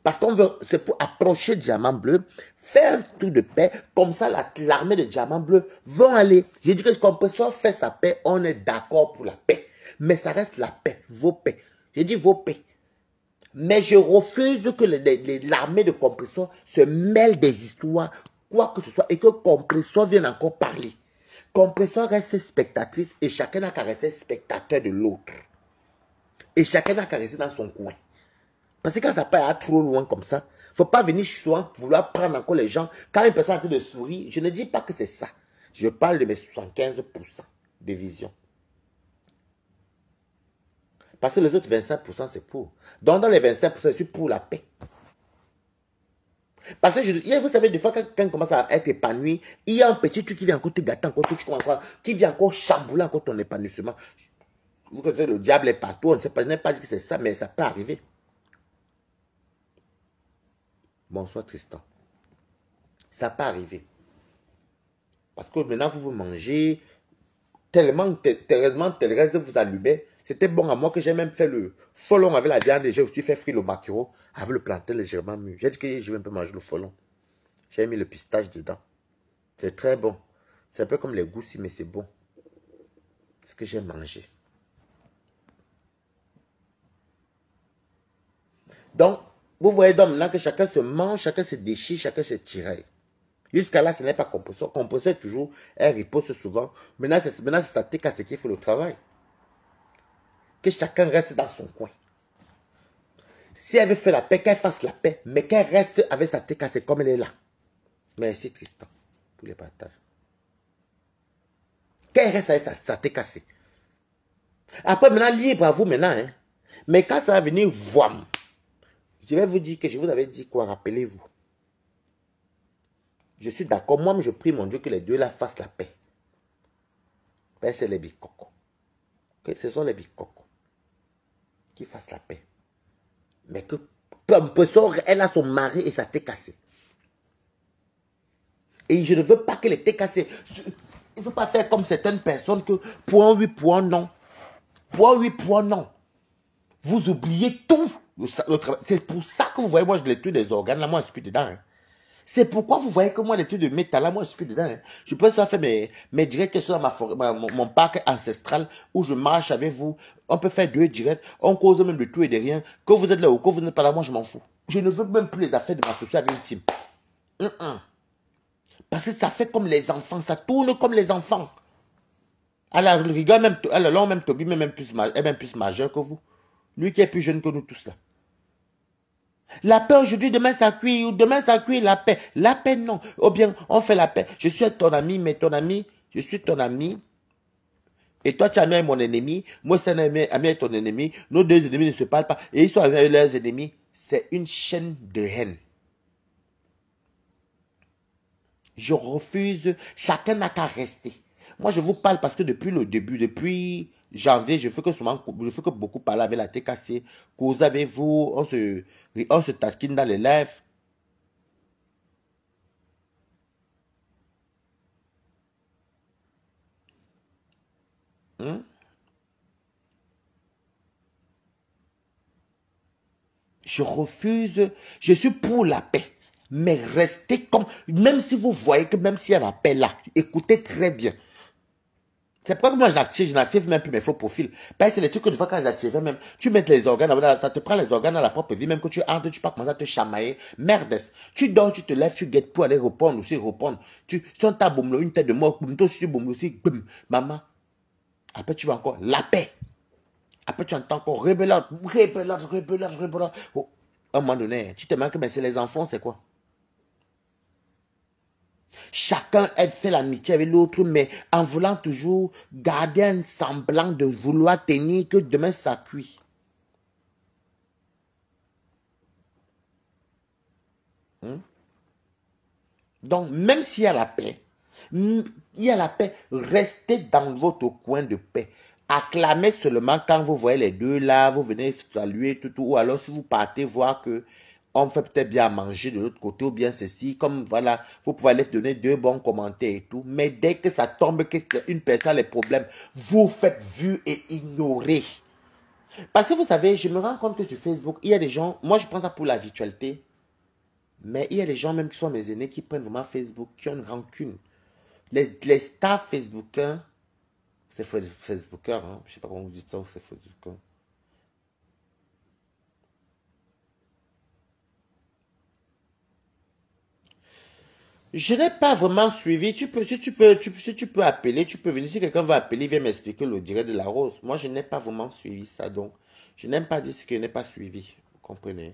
Parce qu'on veut, c'est pour approcher Diamant Bleu, faire un tour de paix, comme ça l'armée de Diamant Bleu vont aller. J'ai dit que le Compressor fait sa paix, on est d'accord pour la paix. Mais ça reste la paix, vos paix. J'ai dit vos paix. Mais je refuse que l'armée de Compressor se mêle des histoires, quoi que ce soit, et que Compressor vienne encore parler. Compressor reste spectatrice et chacun n'a qu'à rester spectateur de l'autre. Et chacun n'a qu'à rester dans son coin. Parce que quand ça part trop loin comme ça, il ne faut pas venir souvent vouloir prendre encore les gens. Quand une personne est en train de sourire, je ne dis pas que c'est ça. Je parle de mes 75% de vision. Parce que les autres 25%, c'est pour. Donc, dans les 25%, je suis pour la paix. Parce que vous savez, des fois, quand on commence à être épanoui, il y a un petit truc qui vient encore te gâter, encore tout, qui vient encore chambouler encore ton épanouissement. Vous connaissez, le diable est partout, on ne sait pas, je n'ai pas dit que c'est ça, mais ça peut arriver. Bonsoir Tristan. Ça peut arriver. Parce que maintenant, vous mangez tellement Thérèse vous allumez. C'était bon à moi que j'ai même fait le folon avec la viande et j'ai aussi fait frire le maquereau avec le plantain légèrement mûr. J'ai dit que je vais un peu manger le folon. J'ai mis le pistache dedans. C'est très bon. C'est un peu comme les goussis, mais c'est bon. C'est ce que j'ai mangé. Donc, vous voyez donc maintenant que chacun se mange, chacun se déchire, chacun se tire. Jusqu'à là, ce n'est pas Compressor. Compressor est toujours, elle repose souvent. Maintenant, c'est sa tête à ce qui fait le travail. Que chacun reste dans son coin. Si elle veut faire la paix, qu'elle fasse la paix, mais qu'elle reste avec sa tête cassée comme elle est là. Merci Tristan pour les partages. Quand il reste à ça t'est cassé. Après, maintenant, libre à vous maintenant. Hein. Mais quand ça va venir, voam, je vais vous dire que je vous avais dit quoi, rappelez-vous. Je suis d'accord, moi, je prie mon Dieu que les deux là fassent la paix. Ben, c'est les bicocos. Que ce sont les bicocos qui fassent la paix. Mais que elle a son mari et ça t'est cassé. Et je ne veux pas qu'elle ait cassé. Il ne faut pas faire comme certaines personnes que point oui, point non. Point oui, point non. Vous oubliez tout. C'est pour ça que vous voyez, moi, je l'étude des organes, là, moi, je suis dedans. Hein. C'est pourquoi vous voyez que moi, l'étude de métal, là, moi, je suis dedans. Hein. Je peux ça faire mes directs sur mon parc ancestral où je marche avec vous. On peut faire 2 directs. On cause même de tout et de rien. Que vous êtes là ou que vous n'êtes pas là, moi, je m'en fous. Je ne veux même plus les affaires de m'associer avec une team. Parce que ça fait comme les enfants. Ça tourne comme les enfants. À la rigueur, même Toby est même plus majeur que vous. Lui qui est plus jeune que nous tous là. La paix aujourd'hui, demain ça cuit, ou demain ça cuit la paix. La paix, non. Ou bien, on fait la paix. Je suis ton ami, mais ton ami, je suis ton ami. Et toi, tu es ami avec mon ennemi. Moi, c'est un ami avec ton ennemi. Nos deux ennemis ne se parlent pas. Et ils sont avec leurs ennemis. C'est une chaîne de haine. Je refuse. Chacun n'a qu'à rester. Moi, je vous parle parce que depuis le début, depuis janvier, je fais que beaucoup parler avec la TKC. Cause avec vous, on se taquine dans les lèvres. Hein? Je refuse. Je suis pour la paix. Mais restez comme... Même si vous voyez que même s'il y a la paix là, écoutez très bien. C'est pourquoi moi je n'active même plus mes faux profils. Parce que c'est les trucs que je vois quand j'active même. Tu mets les organes, ça te prend les organes à la propre vie, même que tu entres, tu peux commencer à te chamailler. Merdes. Tu dors, tu te lèves, tu guettes pour aller répondre aussi, répondre. Tu sens ta boum, une tête de mort, boum, toi aussi tu boum aussi, boum. Maman. Après tu vas encore la paix. Après tu entends encore rebelote. Oh. À un moment donné, tu te demandes que c'est les enfants, c'est quoi? Chacun fait l'amitié avec l'autre, mais en voulant toujours garder un semblant de vouloir tenir que demain ça cuit. Donc, même s'il y a la paix, restez dans votre coin de paix. Acclamez seulement quand vous voyez les deux là, vous venez saluer tout, ou alors si vous partez voir que on fait peut-être bien à manger de l'autre côté, ou bien ceci, comme voilà, vous pouvez aller donner 2 bons commentaires et tout, mais dès que ça tombe, qu'une personne a les problèmes, vous faites vu et ignorer. Parce que vous savez, je me rends compte que sur Facebook, il y a des gens, moi je prends ça pour la virtualité, mais il y a des gens même qui sont mes aînés qui prennent vraiment Facebook, qui ont une rancune. Les stars Facebookers, c'est Facebookers, hein? Je ne sais pas comment vous dites ça, c'est Facebookers. Je n'ai pas vraiment suivi. Si tu peux appeler, tu peux venir. Si quelqu'un veut appeler, viens m'expliquer le direct de la rose. Moi, je n'ai pas vraiment suivi ça. Donc, je n'aime pas dire ce que je n'ai pas suivi. Vous comprenez?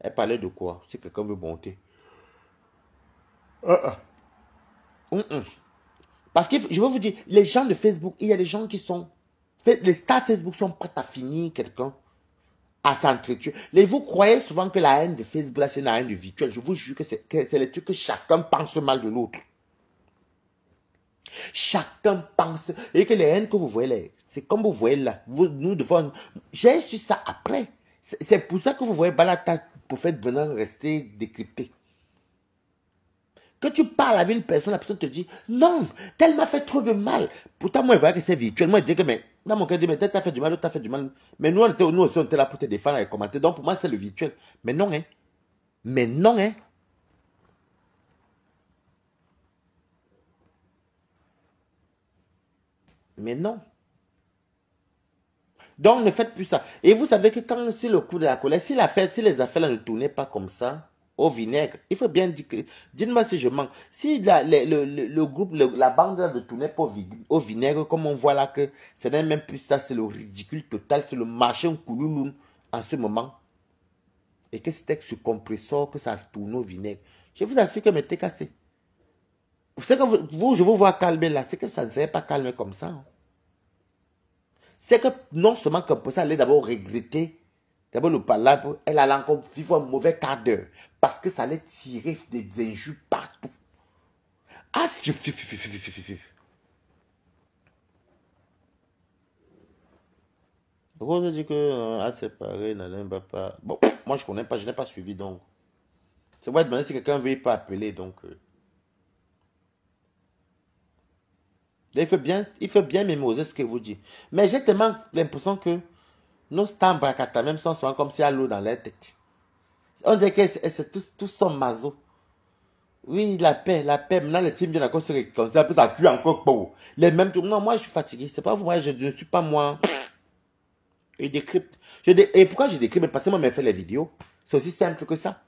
Elle parlait de quoi? Si quelqu'un veut monter. Hum, hum. Parce que je veux vous dire, les gens de Facebook, il y a des gens qui sont... Les stars Facebook sont prêts à finir quelqu'un, à s'entretuer. Vous croyez souvent que la haine de Facebook, là, c'est une haine de virtuel. Je vous jure que c'est les trucs que chacun pense mal de l'autre. Chacun pense. Et que les haines que vous voyez, c'est comme vous voyez là. Nous devons... J'ai su ça après. C'est pour ça que vous voyez Balata pour faire venir rester décrypté. Que tu parles avec une personne, la personne te dit, non, tel m'a fait trop de mal. Pourtant, moi, je vois que c'est virtuel. Moi, je dis que, mais, dans mon cœur, je dis, mais tel t'a fait du mal, l'autre t'a fait du mal. Mais nous, nous aussi, on était là pour te défendre et commenter. Donc, pour moi, c'est le virtuel. Mais non, hein. Mais non, hein. Mais non. Donc, ne faites plus ça. Et vous savez que quand, si le coup de la colère, si les affaires là ne tournaient pas comme ça, au vinaigre, il faut bien dire que, dites-moi si je mens, si le groupe, la bande là ne tournait pas au vinaigre, comme on voit là que ce n'est même plus ça, c'est le ridicule total, c'est le machin coulouloun en ce moment. Et que c'était sur compresseur que ça tourne au vinaigre. Je vous assure que m'était cassé. C'est que je vous vois calmer là, c'est que ça ne serait pas calmé comme ça. Hein. C'est que non seulement comme ça, elle allait d'abord regretter, d'abord le palabre, elle allait encore vivre un mauvais quart d'heure. Parce que ça allait tirer des injures partout. Ah, Rose dit que à séparer, n'aime pas. Bon, moi je connais pas, je n'ai pas suivi donc. C'est vrai demander si quelqu'un veut pas appeler donc. Il faut bien mémoriser ce que vous dites. Mais j'ai tellement l'impression que nos stars bracata même sont souvent comme si à l'eau dans leur tête. On dirait que c'est tous sont maso. Oui, la paix. Maintenant, les teams viennent encore se réconcilier. Après, ça pue encore pour. Les mêmes tours. Non, moi, je suis fatigué. C'est pas vous, moi, je ne suis pas moi. Je décrypte. Et pourquoi je décrypte? Parce que moi, je fais les vidéos. C'est aussi simple que ça.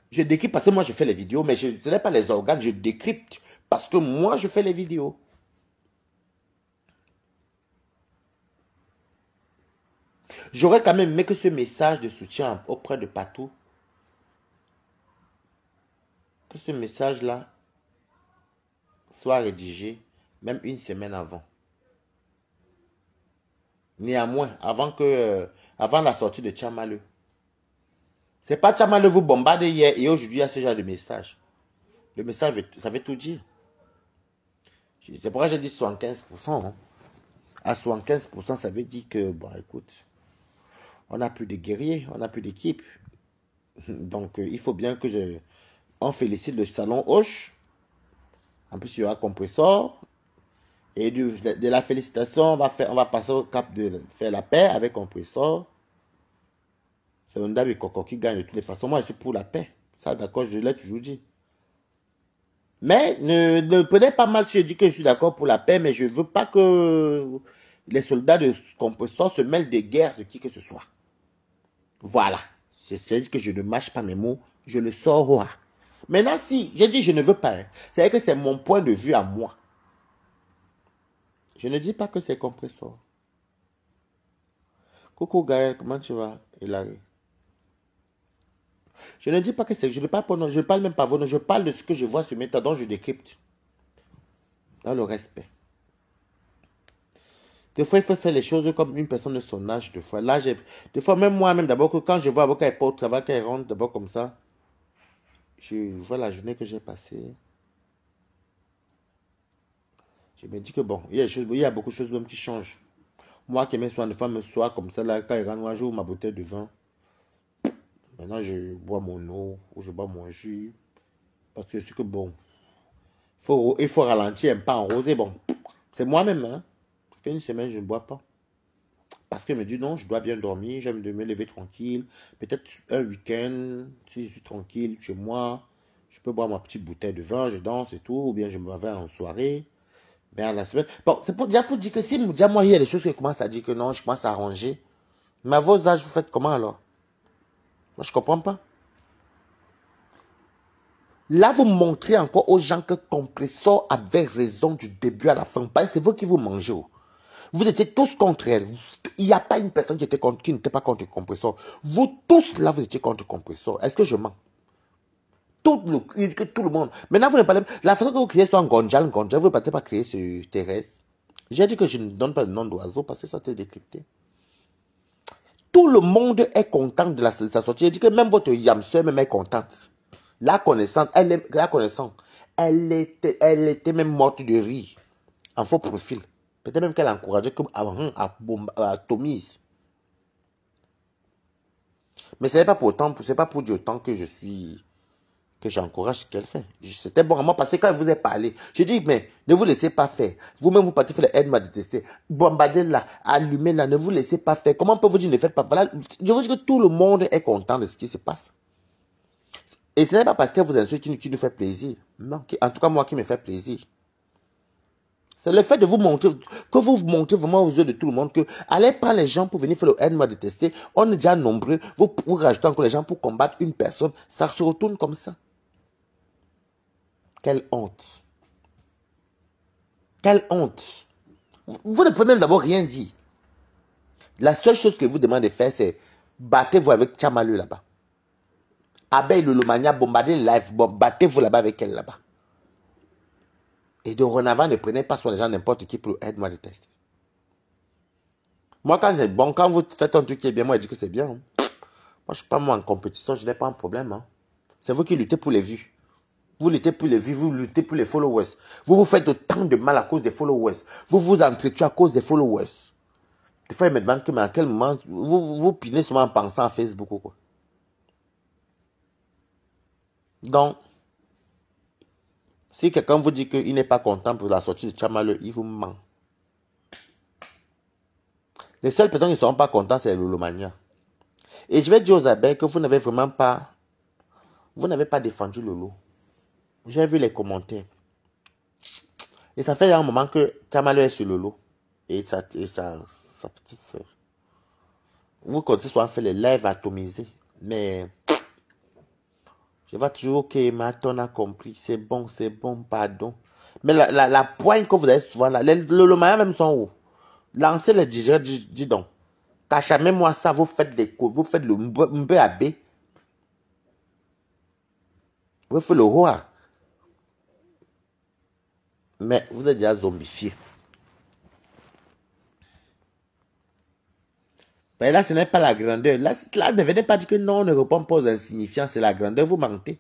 Je décrypte parce que moi, je fais les vidéos, mais je ne n'ai pas les organes. Je décrypte parce que moi, je fais les vidéos. J'aurais quand même aimé que ce message de soutien auprès de Patou, que ce message-là soit rédigé même une semaine avant. Néanmoins, avant la sortie de Tchamaleu. C'est pas Tchamaleu vous bombarde hier et aujourd'hui il y a ce genre de message. Le message, ça veut tout dire. C'est pourquoi j'ai dit 75%. Hein. À 75%, ça veut dire que, bon, écoute, on n'a plus de guerriers, on n'a plus d'équipe. Donc, il faut bien que on félicite le salon Hoche. En plus, il y aura compressor. Et de la félicitation, on va passer au cap de faire la paix avec compressor. C'est un Ndab et Coco qui gagne de toutes les façons. Moi, je suis pour la paix. Ça, d'accord, je l'ai toujours dit. Mais ne prenez pas mal si je dis que je suis d'accord pour la paix, mais je ne veux pas que les soldats de compressor se mêlent des guerres de qui que ce soit. Voilà. C'est-à-dire que je ne mâche pas mes mots, je le sors. Maintenant, si j'ai dit je ne veux pas, hein, c'est-à-dire que c'est mon point de vue à moi. Je ne dis pas que c'est compressor. Coucou Gaël, comment tu vas, Hilary? Je ne dis pas que c'est... Je ne parle même pas vos noms. Je parle de ce que je vois sur Meta, dont je décrypte. Dans le respect. Des fois, il faut faire les choses comme une personne de son âge. Des fois, même moi-même, d'abord, quand je vois d'abord qu'elle est pas au travail, qu'elle rentre d'abord comme ça, je vois la journée que j'ai passée. Je me dis que bon, il y a beaucoup de choses même qui changent. Moi qui aimais soin de femme, me soir comme ça, là, quand il rentre, moi, j'ouvre ma bouteille de vin. Maintenant, je bois mon eau ou je bois mon jus. Parce que c'est que bon, il faut ralentir un pas en rosé. Bon, c'est moi-même. Hein. Ça fait une semaine, je ne bois pas. Parce qu'elle me dit non, je dois bien dormir, j'aime me lever tranquille. Peut-être un week-end, si je suis tranquille chez moi, je peux boire ma petite bouteille de vin, je danse et tout, ou bien je me vais en soirée. Mais à la semaine. Bon, c'est déjà pour dire que si déjà moi, il y a des choses qui commencent à dire que non, je commence à arranger. Mais à vos âges, vous faites comment alors? Moi, je ne comprends pas. Là, vous montrez encore aux gens que Compressor avait raison du début à la fin. C'est vous qui vous mangez. Vous étiez tous contre elle. Il n'y a pas une personne qui n'était pas contre Compressor. Vous tous, là, vous étiez contre Compressor. Est-ce que je mens? Il dit que tout le monde. Maintenant, vous ne parlez pas. La façon que vous créez soit Gonjal, vous ne partez pas créer sur Thérèse. J'ai dit que je ne donne pas le nom d'oiseau parce que ça a été décrypté. Tout le monde est content de sa sortie. J'ai dit que même votre Yamseur même est contente. La connaissante, elle était même morte de rire. En faux profil. Peut-être même qu'elle encourageait comme à Tomise. Mais ce n'est pas pour autant, c'est pas pour dire autant que j'encourage ce qu'elle fait. C'était bon à moi parce que quand je vous ai parlé, je dis mais ne vous laissez pas faire. Vous-même vous partez faire les aides m'a détesté. Bombardez là, allumez là, ne vous laissez pas faire. Comment peut vous dire ne faites pas? Voilà, je vous dis que tout le monde est content de ce qui se passe. Et ce n'est pas parce que vous insultez qui nous fait plaisir. Non, en tout cas moi qui me fait plaisir. C'est le fait de vous montrer, que vous montrez vraiment aux yeux de tout le monde que allez prendre les gens pour venir faire le aide-moi détester. On est déjà nombreux. Vous rajoutez encore les gens pour combattre une personne. Ça se retourne comme ça. Quelle honte. Quelle honte. Vous ne pouvez même d'abord rien dire. La seule chose que vous demandez de faire, c'est battez-vous avec Tchamaleu là-bas. Abeille le Lomania, bombardez le live, battez-vous là-bas avec elle là-bas. Et dorénavant, ne prenez pas sur les gens n'importe qui pour aide-moi de tester. Moi, quand c'est bon, quand vous faites un truc qui est bien, moi, je dis que c'est bien. Hein. Moi, je ne suis pas moi en compétition, je n'ai pas un problème. Hein. C'est vous qui luttez pour les vues. Vous luttez pour les vues, vous luttez pour les followers. Vous vous faites autant de mal à cause des followers. Vous vous entretuez à cause des followers. Des fois, ils me demandent que, mais à quel moment, vous pinez seulement en pensant à Facebook ou quoi. Donc, si quelqu'un vous dit qu'il n'est pas content pour la sortie de Tchamaleu, il vous ment. Les seules personnes qui ne seront pas contentes, c'est les Lolomania. Et je vais dire aux abeilles que vous n'avez vraiment pas... Vous n'avez pas défendu Lolo. J'ai vu les commentaires. Et ça fait un moment que Tchamaleu est sur Lolo. Et sa petite soeur. Vous continuez souvent à faire les lives atomisés. Mais... Je vais toujours, ok, maintenant on a compris. C'est bon, pardon. Mais la pointe que vous avez souvent là, les Lolomania même sont où? Lancez les digères, dis donc. Cachamez moi ça, vous faites des coups, vous faites le mbab. Vous faites le roi. Mais vous êtes déjà zombifié. Mais là, ce n'est pas la grandeur. Là, ne venez pas dire que non, on ne répond pas aux insignifiants, c'est la grandeur, vous mentez.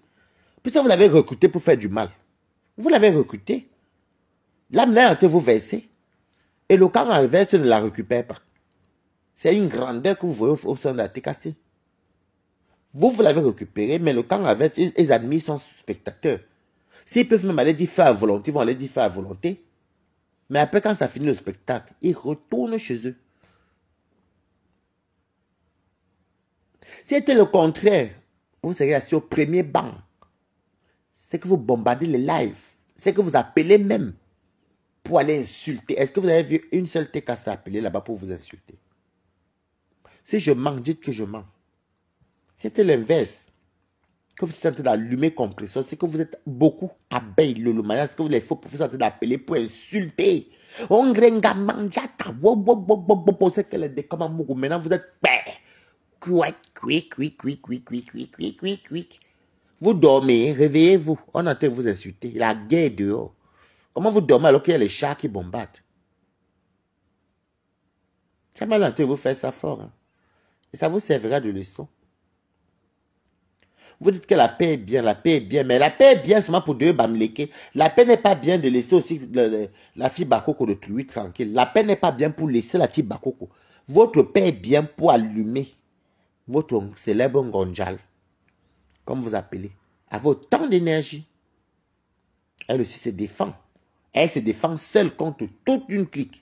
Puisque vous l'avez recruté pour faire du mal. Vous l'avez recruté. L'âme n'a été vous verser. Et le camp inverse ne la récupère pas. C'est une grandeur que vous voyez au sein de la TKC. Vous l'avez récupéré, mais le camp inverse, ils admirent son spectateur. S'ils peuvent même aller dire faire à volonté, ils vont aller dire faire à volonté. Mais après, quand ça finit le spectacle, ils retournent chez eux. Si c'était le contraire, vous seriez assis au premier banc. C'est que vous bombardez les lives. C'est que vous appelez même pour aller insulter. Est-ce que vous avez vu une seule TKC appeler là-bas pour vous insulter? Si je mens, dites que je mens. C'était l'inverse. Que vous êtes en train d'allumer compression, c'est que vous êtes beaucoup abeilles, le Lolomania, c'est que vous les faux professeurs en train d'appeler pour insulter. On grenga manjata, c'est que les décommands mourent. Maintenant vous êtes quick. Vous dormez, réveillez-vous. On est en train de vous insulter. La guerre dehors. Comment vous dormez alors qu'il y a les chats qui bombardent? C'est mal en train de vous faire ça fort. Hein? Et ça vous servira de leçon. Vous dites que la paix est bien, mais la paix est bien seulement pour deux bamléqués. La paix n'est pas bien de laisser aussi la fille Bakoko de Tloui tranquille. La paix n'est pas bien pour laisser la fille Bakoko. Votre paix est bien pour allumer votre célèbre Ngonjal, comme vous appelez, avec autant d'énergie. Elle aussi se défend. Elle se défend seule contre toute une clique.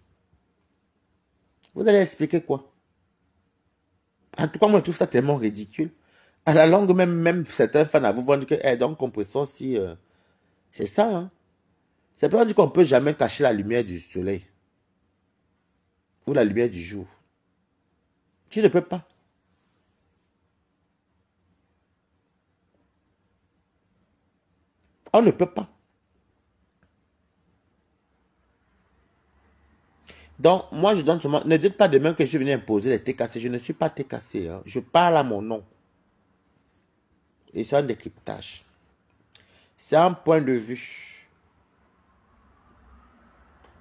Vous allez expliquer quoi? En tout cas, moi, je trouve ça tellement ridicule. À la longue, même certains fans à vous vont dire que, donc, compression, si, c'est ça, hein. C'est pas dire qu'on ne peut jamais cacher la lumière du soleil. Ou la lumière du jour. Tu ne peux pas. On ne peut pas. Donc, moi, je donne seulement... Ne dites pas demain que je suis venu imposer les TKC. Je ne suis pas TKC. Hein. Je parle à mon nom. Et c'est un décryptage. C'est un point de vue.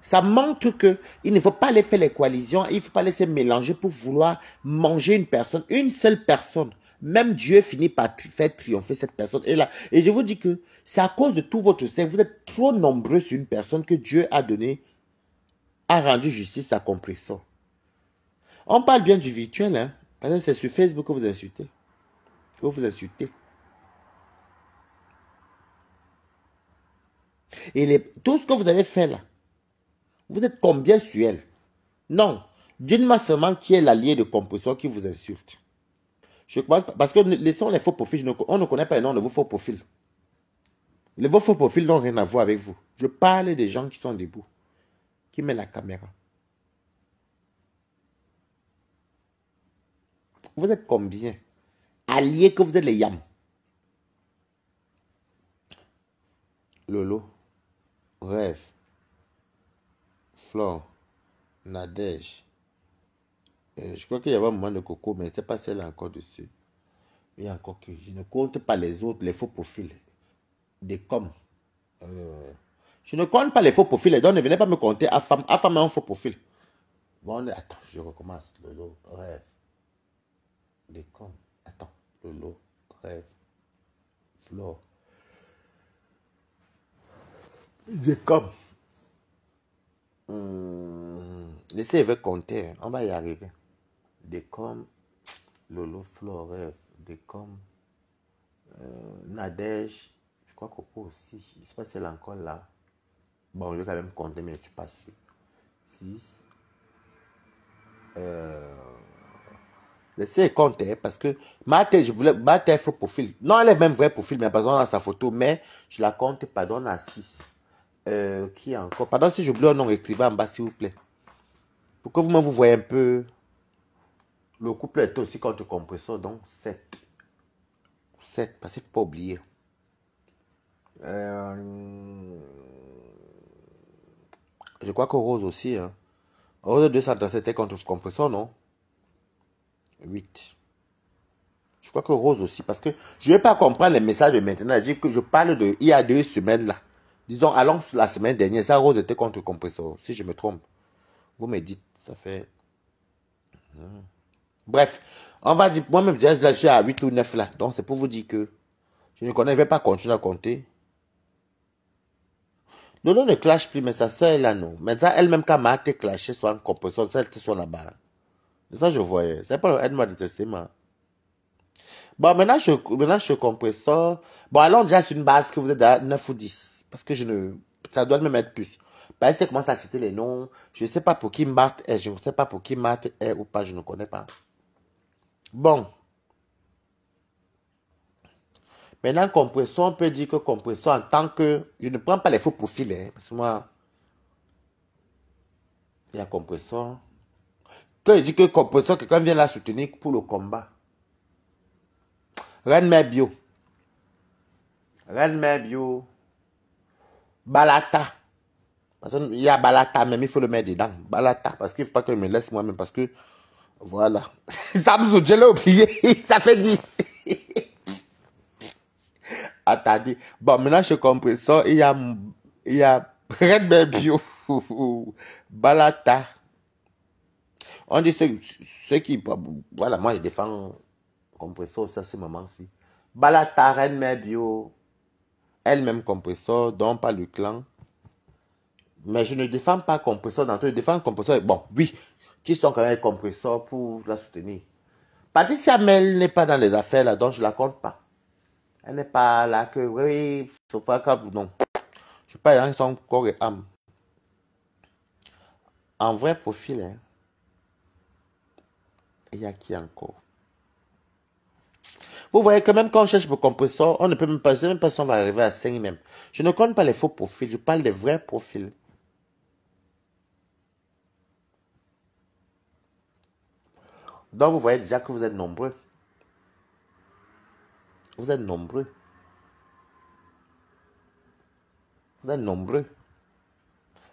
Ça montre qu'il ne faut pas aller faire les coalitions. Il ne faut pas laisser mélanger pour vouloir manger une personne. Une seule personne. Même Dieu finit par faire triompher cette personne. Et je vous dis que c'est à cause de tout votre sein. Vous êtes trop nombreux sur une personne que Dieu a rendu justice à compression. On parle bien du virtuel, hein. Parce que c'est sur Facebook que vous insultez. Que vous insultez. Et tout ce que vous avez fait là, vous êtes combien sur elle? Non. Dites-moi seulement qui est l'allié de compression qui vous insulte. Je pense parce que laissons les faux profils. On ne connaît pas les noms de vos faux profils. Vos faux profils n'ont rien à voir avec vous. Je parle des gens qui sont debout. Qui met la caméra. Vous êtes combien? Alliés que vous êtes les yams. Lolo. Rêve. Flore. Nadège. Je crois qu'il y avait un moment de coco, mais c'est pas celle encore dessus. Il y a encore que je ne compte pas les autres, les faux profils. Des coms. Je ne compte pas les faux profils. Donc, ne venez pas me compter à femme a un faux profil. Bon, attends, je recommence. Lolo, rêve. Les cons. Attends. Lolo, rêve. Flore. Des comme. Laissez avec compter. On va y arriver. Des comme. Lolo, Flore, rêve. Des comme. Nadège. Je crois qu'Opo aussi. Je ne sais pas si elle est encore là. Bon, je vais quand même compter, mais je ne suis pas sûr. 6. Laissez compter parce que je voulais battre faux profil. Non, elle est même vrai profil, mais pardon à sa photo, mais je la compte, pardon, à 6. Qui est encore? Pardon si j'oublie un nom, écrivez en bas, s'il vous plaît. Pour que vous voyez un peu. Le couple est aussi contre compresseur, donc 7. 7, parce qu'il ne faut pas oublier. Je crois que Rose aussi. Hein. Rose 237 est contre compresseur, non? 8. Je crois que Rose aussi, parce que je ne vais pas comprendre les messages de maintenant. Je dis que je parle de il y a 2 semaines là. Disons, allons la semaine dernière, ça Rose était contre compresseur, si je me trompe. Vous me dites, ça fait... Bref, on va dire, moi-même, je suis à 8 ou 9 là. Donc, c'est pour vous dire que je ne connais, je ne vais pas continuer à compter. Lolo ne clash plus, mais sa soeur est là, non. Mais ça, elle-même, quand m'a été clashée sur un compresseur, celle qui soit là-bas. Ça, je voyais. C'est pas elle m'a détesté, moi. Bon, maintenant, je suis compresseur. Bon, allons déjà sur une base que vous êtes à 9 ou 10. Parce que je ne... Ça doit me mettre plus. Parce que commence à citer les noms. Je ne sais pas pour qui Marthe est. Je ne sais pas pour qui Marthe est ou pas. Je ne connais pas. Bon. Maintenant, compresseur, on peut dire que compresseur en tant que... Je ne prends pas les faux profils. Hein, parce que moi... Il y a compresseur. Quand je dis que compresseur, quelqu'un vient la soutenir pour le combat. Reine Mère Bio. Reine Mère Bio. Balata. Parce qu'il y a Balata, même il faut le mettre dedans. Balata, parce qu'il ne faut pas qu'il me laisse moi-même, parce que, voilà. Samsung, je l'ai oublié, ça fait 10. Attendez. Bon, maintenant je comprends ça, il y a Red Bear Bio, Balata. On dit ceux qui, voilà, moi je défends compresseur, ça c'est moment-ci. Balata, Red Bear Bio, elle-même compresseur, donc pas le clan. Mais je ne défends pas compresseur dans tout. Je défends compresseur. Bon, oui, qui sont quand même compresseurs pour la soutenir. Patricia Mel n'est pas dans les affaires là, donc je ne la compte pas. Elle n'est pas là que, oui, c'est pas grave, non. Je ne sais pas, ils sont corps et âme. En vrai profil, hein, il y a qui encore? Vous voyez que même quand on cherche pour compresseur, on ne peut même pas, je ne sais même pas si on va arriver à 5 même. Je ne compte pas les faux profils, je parle des vrais profils. Donc vous voyez déjà que vous êtes nombreux. Vous êtes nombreux. Vous êtes nombreux.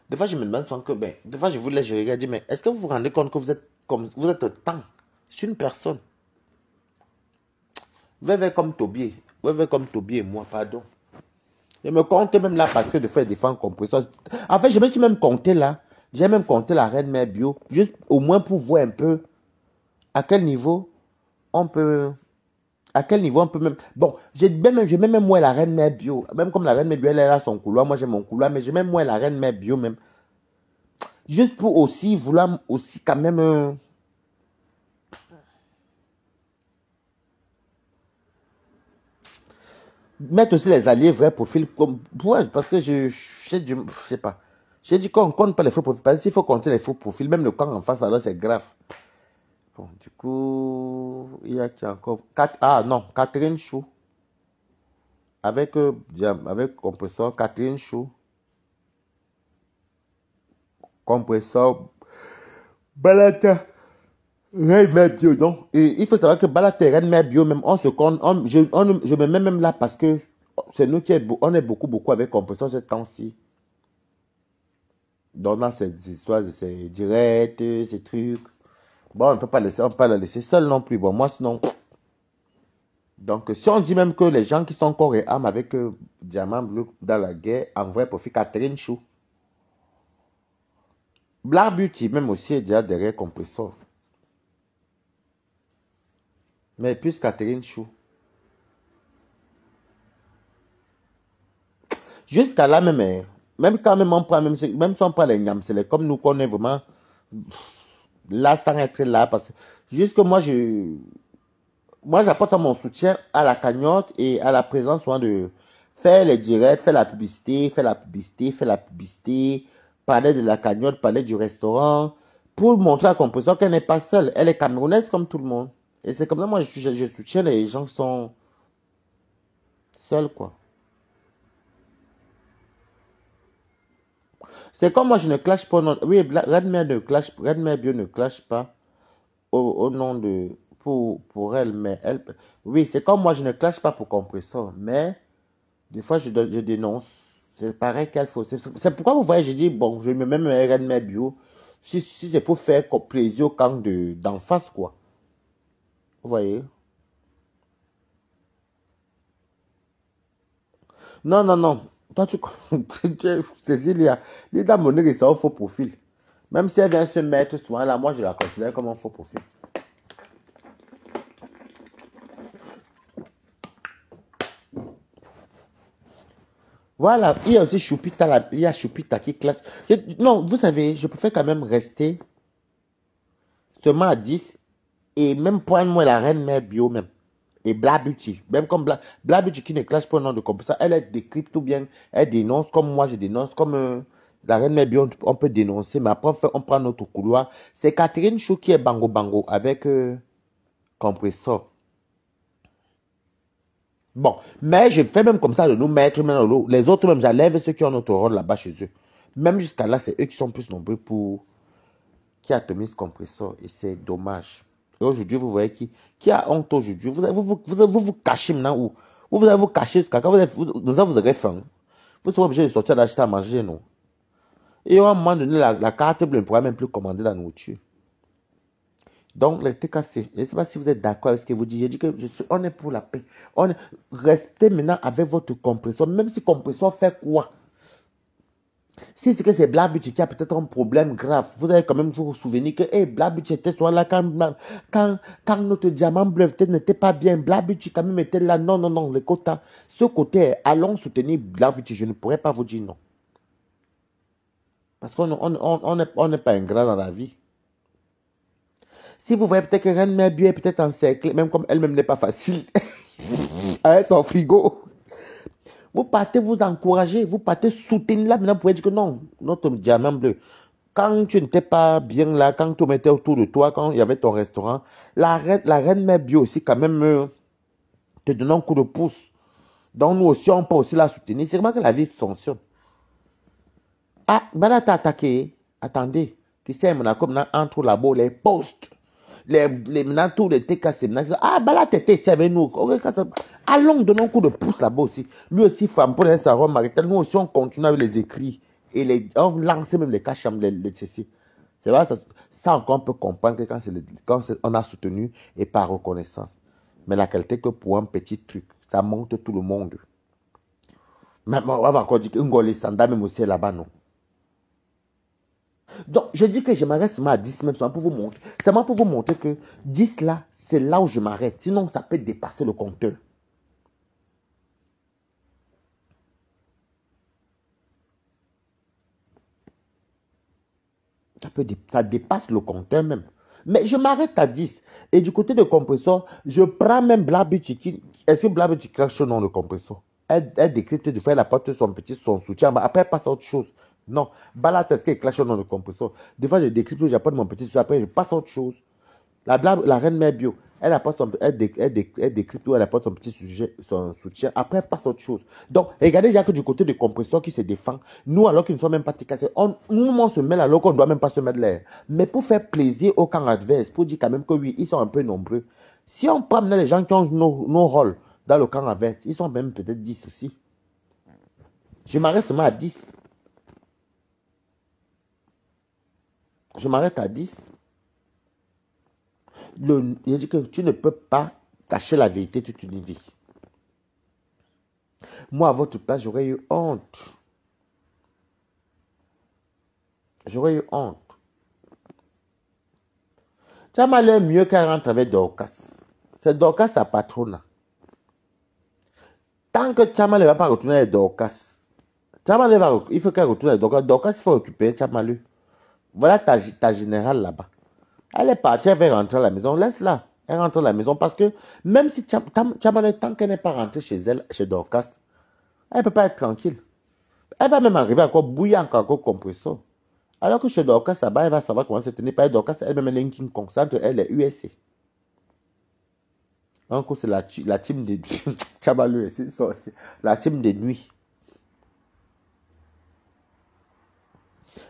Des fois, je me demande que, ben, des fois, je vous laisse, je regarde, je dis, mais est-ce que vous vous rendez compte que vous êtes comme, vous êtes tant sur une personne? Vous êtes comme Tobier. Vous êtes comme Tobier et moi, pardon. Je me compte même là parce que de faire des fins compresseurs. En fait, je me suis même compté là. J'ai même compté la Reine Mère Bio. Juste au moins pour voir un peu à quel niveau on peut. À quel niveau on peut même. Bon, j'ai même moi la Reine Mère Bio. Même comme la Reine Mère Bio, elle a son couloir. Moi, j'ai mon couloir. Mais j'ai même moi la Reine Mère Bio même. Juste pour aussi vouloir aussi quand même. Mettre aussi les alliés vrais profils comme. Ouais, parce que je sais pas. J'ai dit qu'on compte pas les faux profils. Parce que s'il faut compter les faux profils, même le camp en face, alors c'est grave. Bon, du coup, il y a qui encore. Ah non, Catherine Chou. Avec compresseur, Catherine Chou. Compresseur. Balata. Red Mère Bio, donc. Et il faut savoir que Balata et Red Mère Bio, même, on se compte. Je me mets même là parce que c'est nous qui on est beaucoup avec compresseur ce temps-ci. Donnant ces histoires, ces directs, ces trucs. Bon, on ne peut pas la laisser seule non plus. Bon, moi, sinon, Donc, si on dit même que les gens qui sont corps et âme avec Diamant Bleu dans la guerre, en vrai profit Catherine Chou. Black Beauty, même aussi, est déjà derrière Compressor. Mais plus Catherine Chou. Jusqu'à là même, même quand même on prend, même si on prend les Niam, c'est comme nous qu'on est vraiment là sans être là. Parce que juste que moi j'apporte mon soutien à la cagnotte et à la présence souvent de faire les directs, faire la publicité, parler de la cagnotte, parler du restaurant, pour montrer à Compressor qu'elle n'est pas seule. Elle est camerounaise comme tout le monde. Et c'est comme ça, moi je soutiens les gens qui sont seuls, quoi. C'est comme moi, je ne clash pas. Non. Oui, Redmer ne clash, Redmer Bio ne clash pas au nom de. Pour elle, mais elle. Oui, c'est comme moi, je ne clash pas pour Compressor, mais des fois, je dénonce. C'est pareil qu'elle faut. C'est pourquoi vous voyez, je dis, bon, je me mets même Redmer Bio. Si c'est pour faire plaisir au camp d'en face, quoi. Vous voyez? Non, non, non. Toi, Cécilia, Lida Monique, c'est un faux profil. Même si elle vient se mettre souvent là, moi, je la considère comme un faux profil. Voilà, il y a aussi Choupita, il y a Choupita qui clash. Non, vous savez, je préfère quand même rester seulement à 10 et même prendre moi la reine mère bio même. Et Blabuti, même comme Blabuti qui ne clash pas au nom de comme ça, elle décrypte tout bien, elle dénonce comme moi je dénonce, comme la reine mère bio on peut dénoncer, mais après on prend notre couloir. C'est Catherine Chou qui est bango bango avec Compressor. Bon, mais je fais même comme ça de nous mettre maintenant l'eau. Les autres même, j'enlève ceux qui ont notre rôle là-bas chez eux. Même jusqu'à là, c'est eux qui sont plus nombreux pour qui atomisent Compressor. Et c'est dommage. Et aujourd'hui, vous voyez qui a honte aujourd'hui. Vous cachez maintenant où vous allez vous cacher quand vous aurez faim. Vous serez obligé de sortir d'acheter à manger, non? Et à un moment donné, la carte bleue ne pourra même plus commander la nourriture. Donc, les TKC, je ne sais pas si vous êtes d'accord avec ce que vous dites. J'ai dit que on est pour la paix. Restez maintenant avec votre compresseur. Même si compresseur fait quoi? Si c'est que c'est Blabuch qui a peut-être un problème grave, vous allez quand même vous souvenir que hey, Blabuch était soit là quand notre diamant bleu n'était pas bien. Blabuch quand même était là. Non, non, non, les quotas. Ce côté, allons soutenir Blabuch. Je ne pourrais pas vous dire non. Parce qu'on n'est pas ingrat dans la vie. Si vous voyez peut-être que Reine Mère Bio est peut-être encerclée, même comme elle-même n'est pas facile, avec son frigo, vous partez vous encourager, vous partez soutenir là maintenant pour dire que non, notre diamant bleu. Quand tu n'étais pas bien là, quand tu mettais autour de toi, quand il y avait ton restaurant, la Reine Mère Bio aussi quand même te donnait un coup de pouce. Donc nous aussi, on peut aussi la soutenir. C'est vraiment que la vie fonctionne. Ah, Bala t'a attaqué. Attendez. Tu sais, Monaco, maintenant, entre là-bas, les postes. Maintenant, tous les TKC, maintenant, ah, Bala t'étais ici avec nous. Allons, donnons un coup de pouce là-bas aussi. Lui aussi, femme pour les sarons maritales. Nous aussi, on continue avec les écrits. Et on lance même les cachams, les ceci. C'est vrai, ça encore, on peut comprendre que quand on a soutenu et par reconnaissance. Mais la qualité que pour un petit truc, ça monte tout le monde. Même, on va encore dire que Ngoli Sanda, même aussi là-bas, non. Donc, je dis que je m'arrête seulement à 10 même, seulement pour vous montrer. Seulement pour vous montrer que 10 là, c'est là où je m'arrête. Sinon, ça peut dépasser le compteur. Ça dépasse le compteur même. Mais je m'arrête à 10. Et du côté de compresseur, je prends même Blabuchiki. Est-ce que Blabuchiki crache sur le nom de compresseur? Elle décrypte de faire la porte son petit, son soutien. Après, elle passe à autre chose. Non. Balat, est-ce qu'elle clash sur le nom de compresseur? Des fois, je décrypte, j'apporte mon petit soutien. Après, je passe à autre chose. La reine mère bio, elle apporte elle décrypte ou elle apporte son petit sujet, son soutien. Après, elle passe à autre chose. Donc, regardez déjà que du côté du compresseur qui se défend, nous, alors qu'ils ne sont même pas cassés, on se met là, alors qu'on ne doit même pas se mettre là. Mais pour faire plaisir au camp adverse, pour dire quand même que oui, ils sont un peu nombreux. Si on prend maintenant les gens qui ont nos rôles dans le camp adverse, ils sont même peut-être 10 aussi. Je m'arrête seulement à 10. Je m'arrête à 10. Il dit que tu ne peux pas cacher la vérité toute une vie. Moi, à votre place, j'aurais eu honte. J'aurais eu honte. Tchama l'air mieux qu'elle rentre avec Dorcas. C'est Dorcas sa patronne. Tant que Tchama ne va pas retourner avec Dorcas, il faut qu'elle retourne avec Dorcas. Dorcas, il faut récupérer Tchama lui. Voilà ta générale là-bas. Elle est partie, elle va rentrer à la maison. Laisse-la. Elle rentre à la maison parce que même si Tchama, tant qu'elle n'est pas rentrée chez elle, chez Dorcas, elle ne peut pas être tranquille. Elle va même arriver encore bouillir encore compresseur. Alors que chez Dorcas, elle va savoir comment se tenir. Par Dorcas, elle-même est King concentre, elle est USC. Donc, c'est la team de nuit. La team de nuit.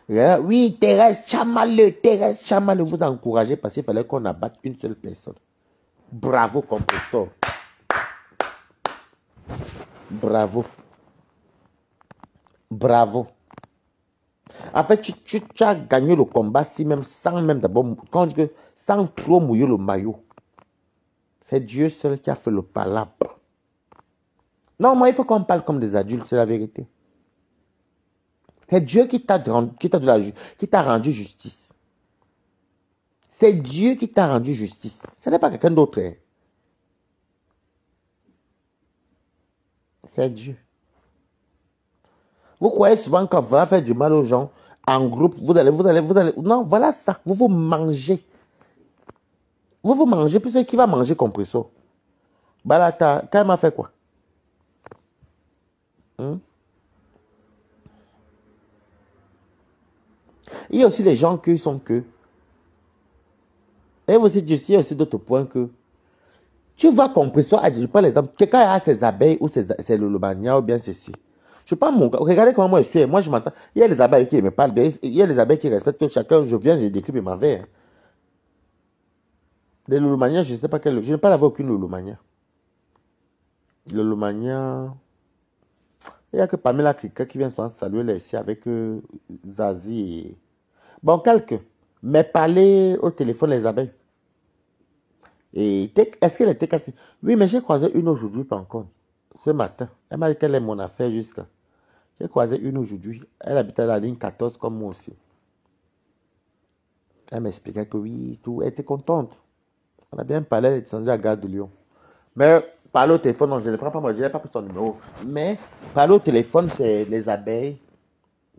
Oui, Thérèse Chamaleux, vous encouragez parce qu'il fallait qu'on abatte une seule personne. Bravo, compresseur. Bravo. Bravo. En fait, tu as gagné le combat si même sans même d'abord, quand je dis que sans trop mouiller le maillot. C'est Dieu seul qui a fait le palabre. Non, moi, il faut qu'on parle comme des adultes, c'est la vérité. C'est Dieu qui t'a rendu justice. C'est Dieu qui t'a rendu justice. Ce n'est pas quelqu'un d'autre. Hein. C'est Dieu. Vous croyez souvent qu'on va faire du mal aux gens en groupe, vous allez. Non, voilà ça. Vous mangez. Vous mangez, puis c'est qui va manger compresso. Balata, quand elle m'a fait quoi? Il y a aussi les gens qui sont que. Et aussi, il y a aussi d'autres points que. Tu vas compresso, je prends l'exemple, quelqu'un a ses abeilles ou ses lolomania ou bien ceci. Je prends mon. Regardez comment moi je suis. Moi je m'entends. Il y a les abeilles qui me parlent bien. Il y a les abeilles qui respectent chacun. Je viens, je décris ma vie. Hein. Les lolomania, je ne sais pas quel. Je n'ai pas avec aucune lolomania. Lolomania. Il n'y a que Pamela Krika qui vient souvent saluer les ici avec Zazie. Et... Bon, quelques. Mais parler au téléphone les abeilles. Et est-ce qu'elle était cassée? Oui, mais j'ai croisé une aujourd'hui, pas encore. Ce matin. Elle m'a dit qu'elle est mon affaire jusqu'à. J'ai croisé une aujourd'hui. Elle habitait à la ligne 14 comme moi aussi. Elle m'expliquait que oui, tout. Elle était contente. On a bien parlé, elle est descendue à la gare de Lyon. Mais parler au téléphone, non, je ne prends pas, moi, je n'ai pas pris son numéro. Mais parler au téléphone, c'est les abeilles.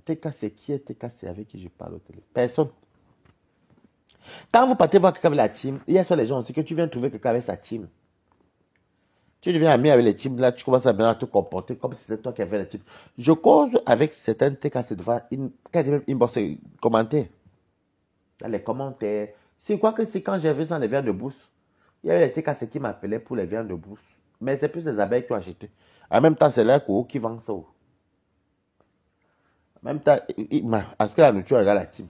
T'es cassé qui est t'es cassé avec qui je parle au téléphone? Personne. Quand vous partez voir quelqu'un avec la team, il y a soit les gens aussi que tu viens trouver quelqu'un avec sa team. Tu deviens ami avec les teams, là, tu commences à bien te comporter comme si c'était toi qui avais la team. Je cause avec certaines TKC devant, quand même inbox commenter. Dans les commentaires. C'est quoi que c'est quand j'ai vu ça les viandes de brousse. Il y avait les TKC qui m'appelaient pour les viandes de brousse. Mais c'est plus les abeilles qui ont acheté. En même temps, c'est l'air qui vend ça. En même temps, est-ce que la nourriture regarde la team?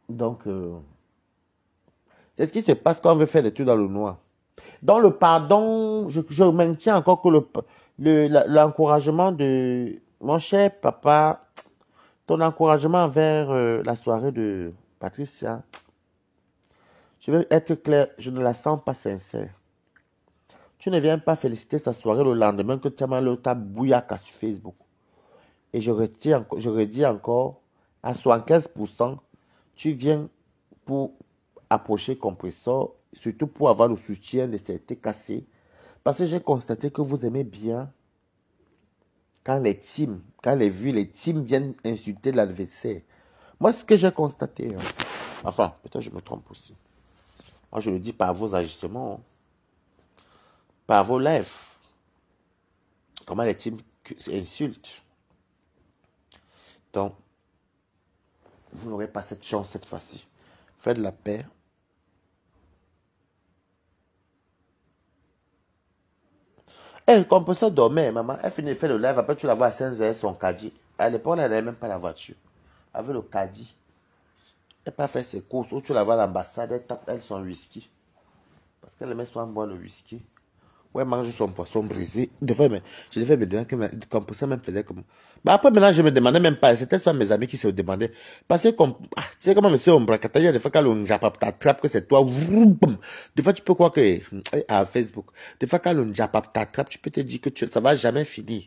Donc, c'est ce qui se passe quand on veut faire des trucs dans le noir. Dans le pardon, je maintiens encore que l'encouragement de mon cher papa, ton encouragement envers la soirée de Patricia, je vais être clair, je ne la sens pas sincère. Tu ne viens pas féliciter sa soirée le lendemain que tu as mal au bouillaka sur Facebook. Et je redis encore, à 75%, tu viens pour approcher Compressor, surtout pour avoir le soutien de ces TKC. Parce que j'ai constaté que vous aimez bien quand les teams viennent insulter l'adversaire. Moi, ce que j'ai constaté, hein, enfin, peut-être je me trompe aussi. Moi, je le dis par vos agissements, hein, par vos lives. Comment les teams insultent. Donc, vous n'aurez pas cette chance cette fois-ci. Faites la paix. Elle, comme pour ça, dormait, maman. Elle finit de faire le live. Après, tu la vois à 5h, son caddie. À l'époque, elle n'avait même pas la voiture. Avec le caddie. Elle n'a pas fait ses courses. Ou tu la vois à l'ambassade, elle tape, elle son whisky. Parce qu'elle aimait souvent boire le whisky. Ouais, mange son poisson brisé. Je devais me demander que comme pour ça même faisait comme. Bah après, maintenant, je me demandais même pas. C'était soit mes amis qui se demandaient. Parce que comme, tu sais comment monsieur Ombracata, il y a des fois quand on t'attrape que c'est toi, vroom, boum. Des fois, tu peux croire que, à Facebook. Des fois, quand on t'attrape, tu peux te dire que ça va jamais finir.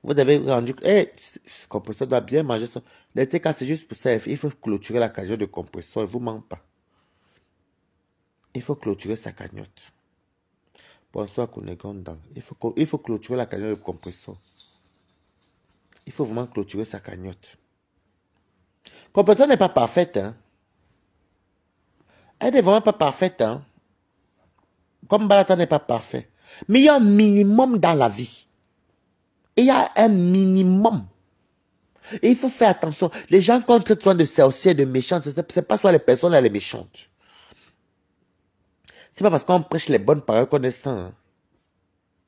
Vous avez rendu, ce compresseur doit bien manger ça. L'été, c'est juste pour ça, il faut clôturer la cagnotte de compresseur, il vous ment pas. Il faut clôturer sa cagnotte. Bonsoir, Kunegonda. Il faut clôturer la cagnotte de compresseur. Il faut vraiment clôturer sa cagnotte. Compresseur n'est pas parfaite, hein. Elle n'est vraiment pas parfaite, hein. Comme Balata n'est pas parfait. Mais il y a un minimum dans la vie. Il y a un minimum. Et il faut faire attention. Les gens qui ont soin de sorciers, de méchants, c'est pas soit les personnes les méchantes. C'est pas parce qu'on prêche les bonnes paroles qu'on est saint.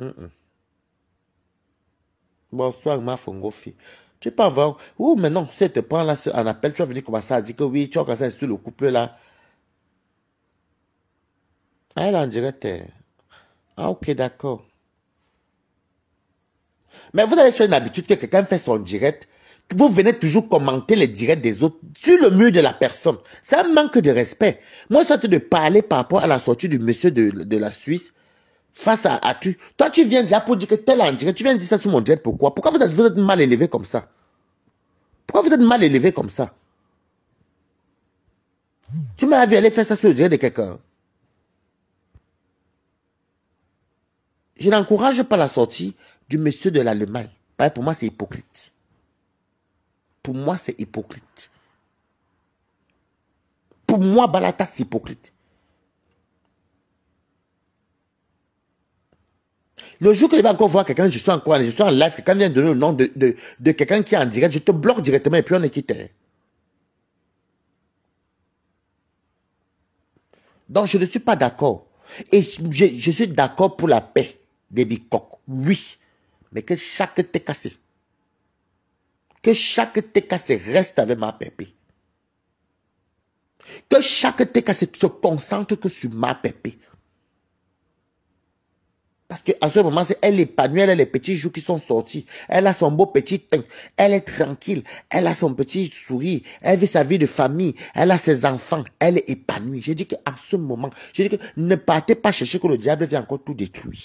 Hein. Bonsoir, ma Fongofi. Tu peux avoir. Ou maintenant, si elle te prend là en appel, tu vas venir commencer à dire que oui, tu vas commencer à insulter le couple là. Ah, elle est en direct. Ah, ok, d'accord. Mais vous avez sur une habitude que quelqu'un fait son direct. Vous venez toujours commenter les directs des autres sur le mur de la personne. C'est un manque de respect. Moi, ça de parler par rapport à la sortie du monsieur de la Suisse face à tu. Toi, tu viens déjà pour dire que tel en direct. Tu viens dire ça sur mon direct. Pourquoi? Pourquoi vous êtes mal élevé comme ça? Pourquoi vous êtes mal élevé comme ça? Tu m'as vu aller faire ça sur le direct de quelqu'un. Je n'encourage pas la sortie du monsieur de l'Allemagne. Pour moi, c'est hypocrite. Pour moi, c'est hypocrite. Pour moi, Balata, c'est hypocrite. Le jour que je vais encore voir quelqu'un, je suis en live, quelqu'un vient de donner le nom de quelqu'un qui est en direct, je te bloque directement et puis on est quitté. Donc, je ne suis pas d'accord. Et je suis d'accord pour la paix des bicoques. Oui. Mais que chaque TKC, reste avec ma pépé. Que chaque TKC se concentre que sur ma pépé. Parce qu'à ce moment, elle est épanouie, elle a les petits joues qui sont sortis. Elle a son beau petit teint. Elle est tranquille. Elle a son petit sourire. Elle vit sa vie de famille. Elle a ses enfants. Elle est épanouie. J'ai dit qu'à ce moment, j'ai dit que ne partez pas chercher que le diable vienne encore tout détruire.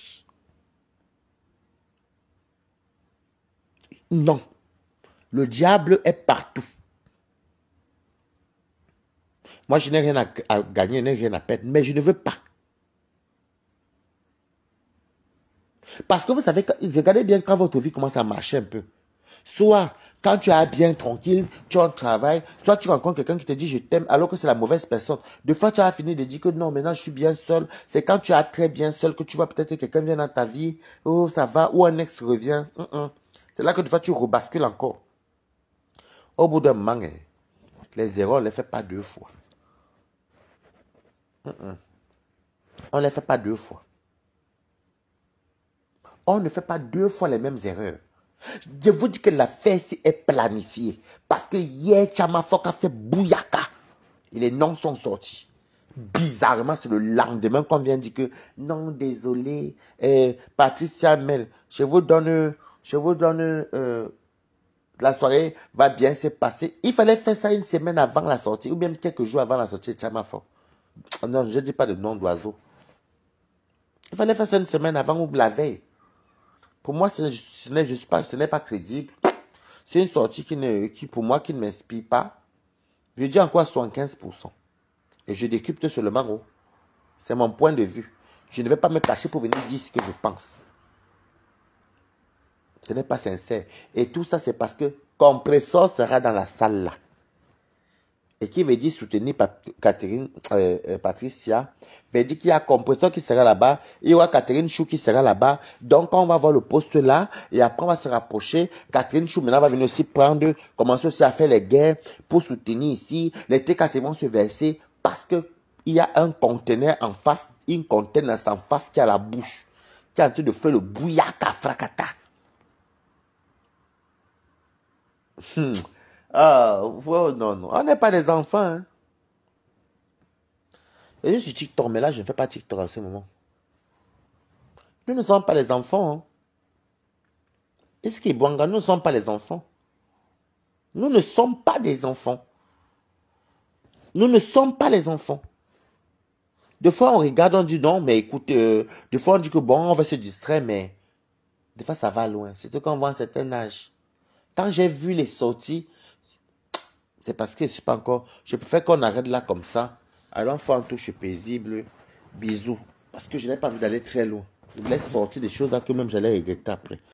Non. Le diable est partout. Moi, je n'ai rien à gagner, je n'ai rien à perdre, mais je ne veux pas. Parce que vous savez, regardez bien quand votre vie commence à marcher un peu. Soit quand tu es bien tranquille, tu as un travail, soit tu rencontres quelqu'un qui te dit je t'aime alors que c'est la mauvaise personne. Des fois, tu as fini de dire que non, maintenant je suis bien seul. C'est quand tu es très bien seul que tu vois peut-être que quelqu'un vient dans ta vie, oh ça va, ou un ex revient. C'est là que des fois tu rebascules encore. Au bout d'un moment, les erreurs, on ne les fait pas deux fois. On ne les fait pas deux fois. On ne fait pas deux fois les mêmes erreurs. Je vous dis que l'affaire est planifiée. Parce que hier, Chamafok a fait bouyaka. Et les noms sont sortis. Bizarrement, c'est le lendemain qu'on vient dire que non, désolé, Patricia Mel, je vous donne, la soirée va bien se passer. Il fallait faire ça une semaine avant la sortie, ou même quelques jours avant la sortie de Chamafok. Non, je ne dis pas de nom d'oiseau. Il fallait faire ça une semaine avant ou la veille. Pour moi, ce n'est pas crédible. C'est une sortie qui, pour moi, qui ne m'inspire pas. Je dis encore 75%. Et je décrypte seulement haut. C'est mon point de vue. Je ne vais pas me cacher pour venir dire ce que je pense. Ce n'est pas sincère. Et tout ça, c'est parce que Compressor sera dans la salle là. Et qui veut dire soutenir Patricia, veut dire qu'il y a Compressor qui sera là-bas, il y aura Catherine Chou qui sera là-bas, donc on va voir le poste là, et après on va se rapprocher, Catherine Chou maintenant va venir aussi commencer aussi à faire les guerres pour soutenir ici, les TKC vont se verser, parce que il y a un conteneur en face, une conteneur en face qui a la bouche, qui est en train de faire le bouyaka fracata. Ah, oh, non, on n'est pas des enfants. Hein. Je suis sur TikTok, mais là, je ne fais pas TikTok à ce moment. Nous ne sommes pas les enfants. Hein. Est-ce que Bouanga, nous ne sommes pas les enfants. Nous ne sommes pas des enfants. Nous ne sommes pas les enfants. Des fois, on regarde, on dit non, mais écoute, des fois, on dit que bon, on va se distraire, mais des fois, ça va loin. Surtout quand on voit un certain âge. Quand j'ai vu les sorties, c'est parce que je ne sais pas encore. Je préfère qu'on arrête là comme ça. Alors, on fait un touche paisible. Bisous. Parce que je n'ai pas envie d'aller très loin. Je voulais sortir des choses là que même j'allais regretter après.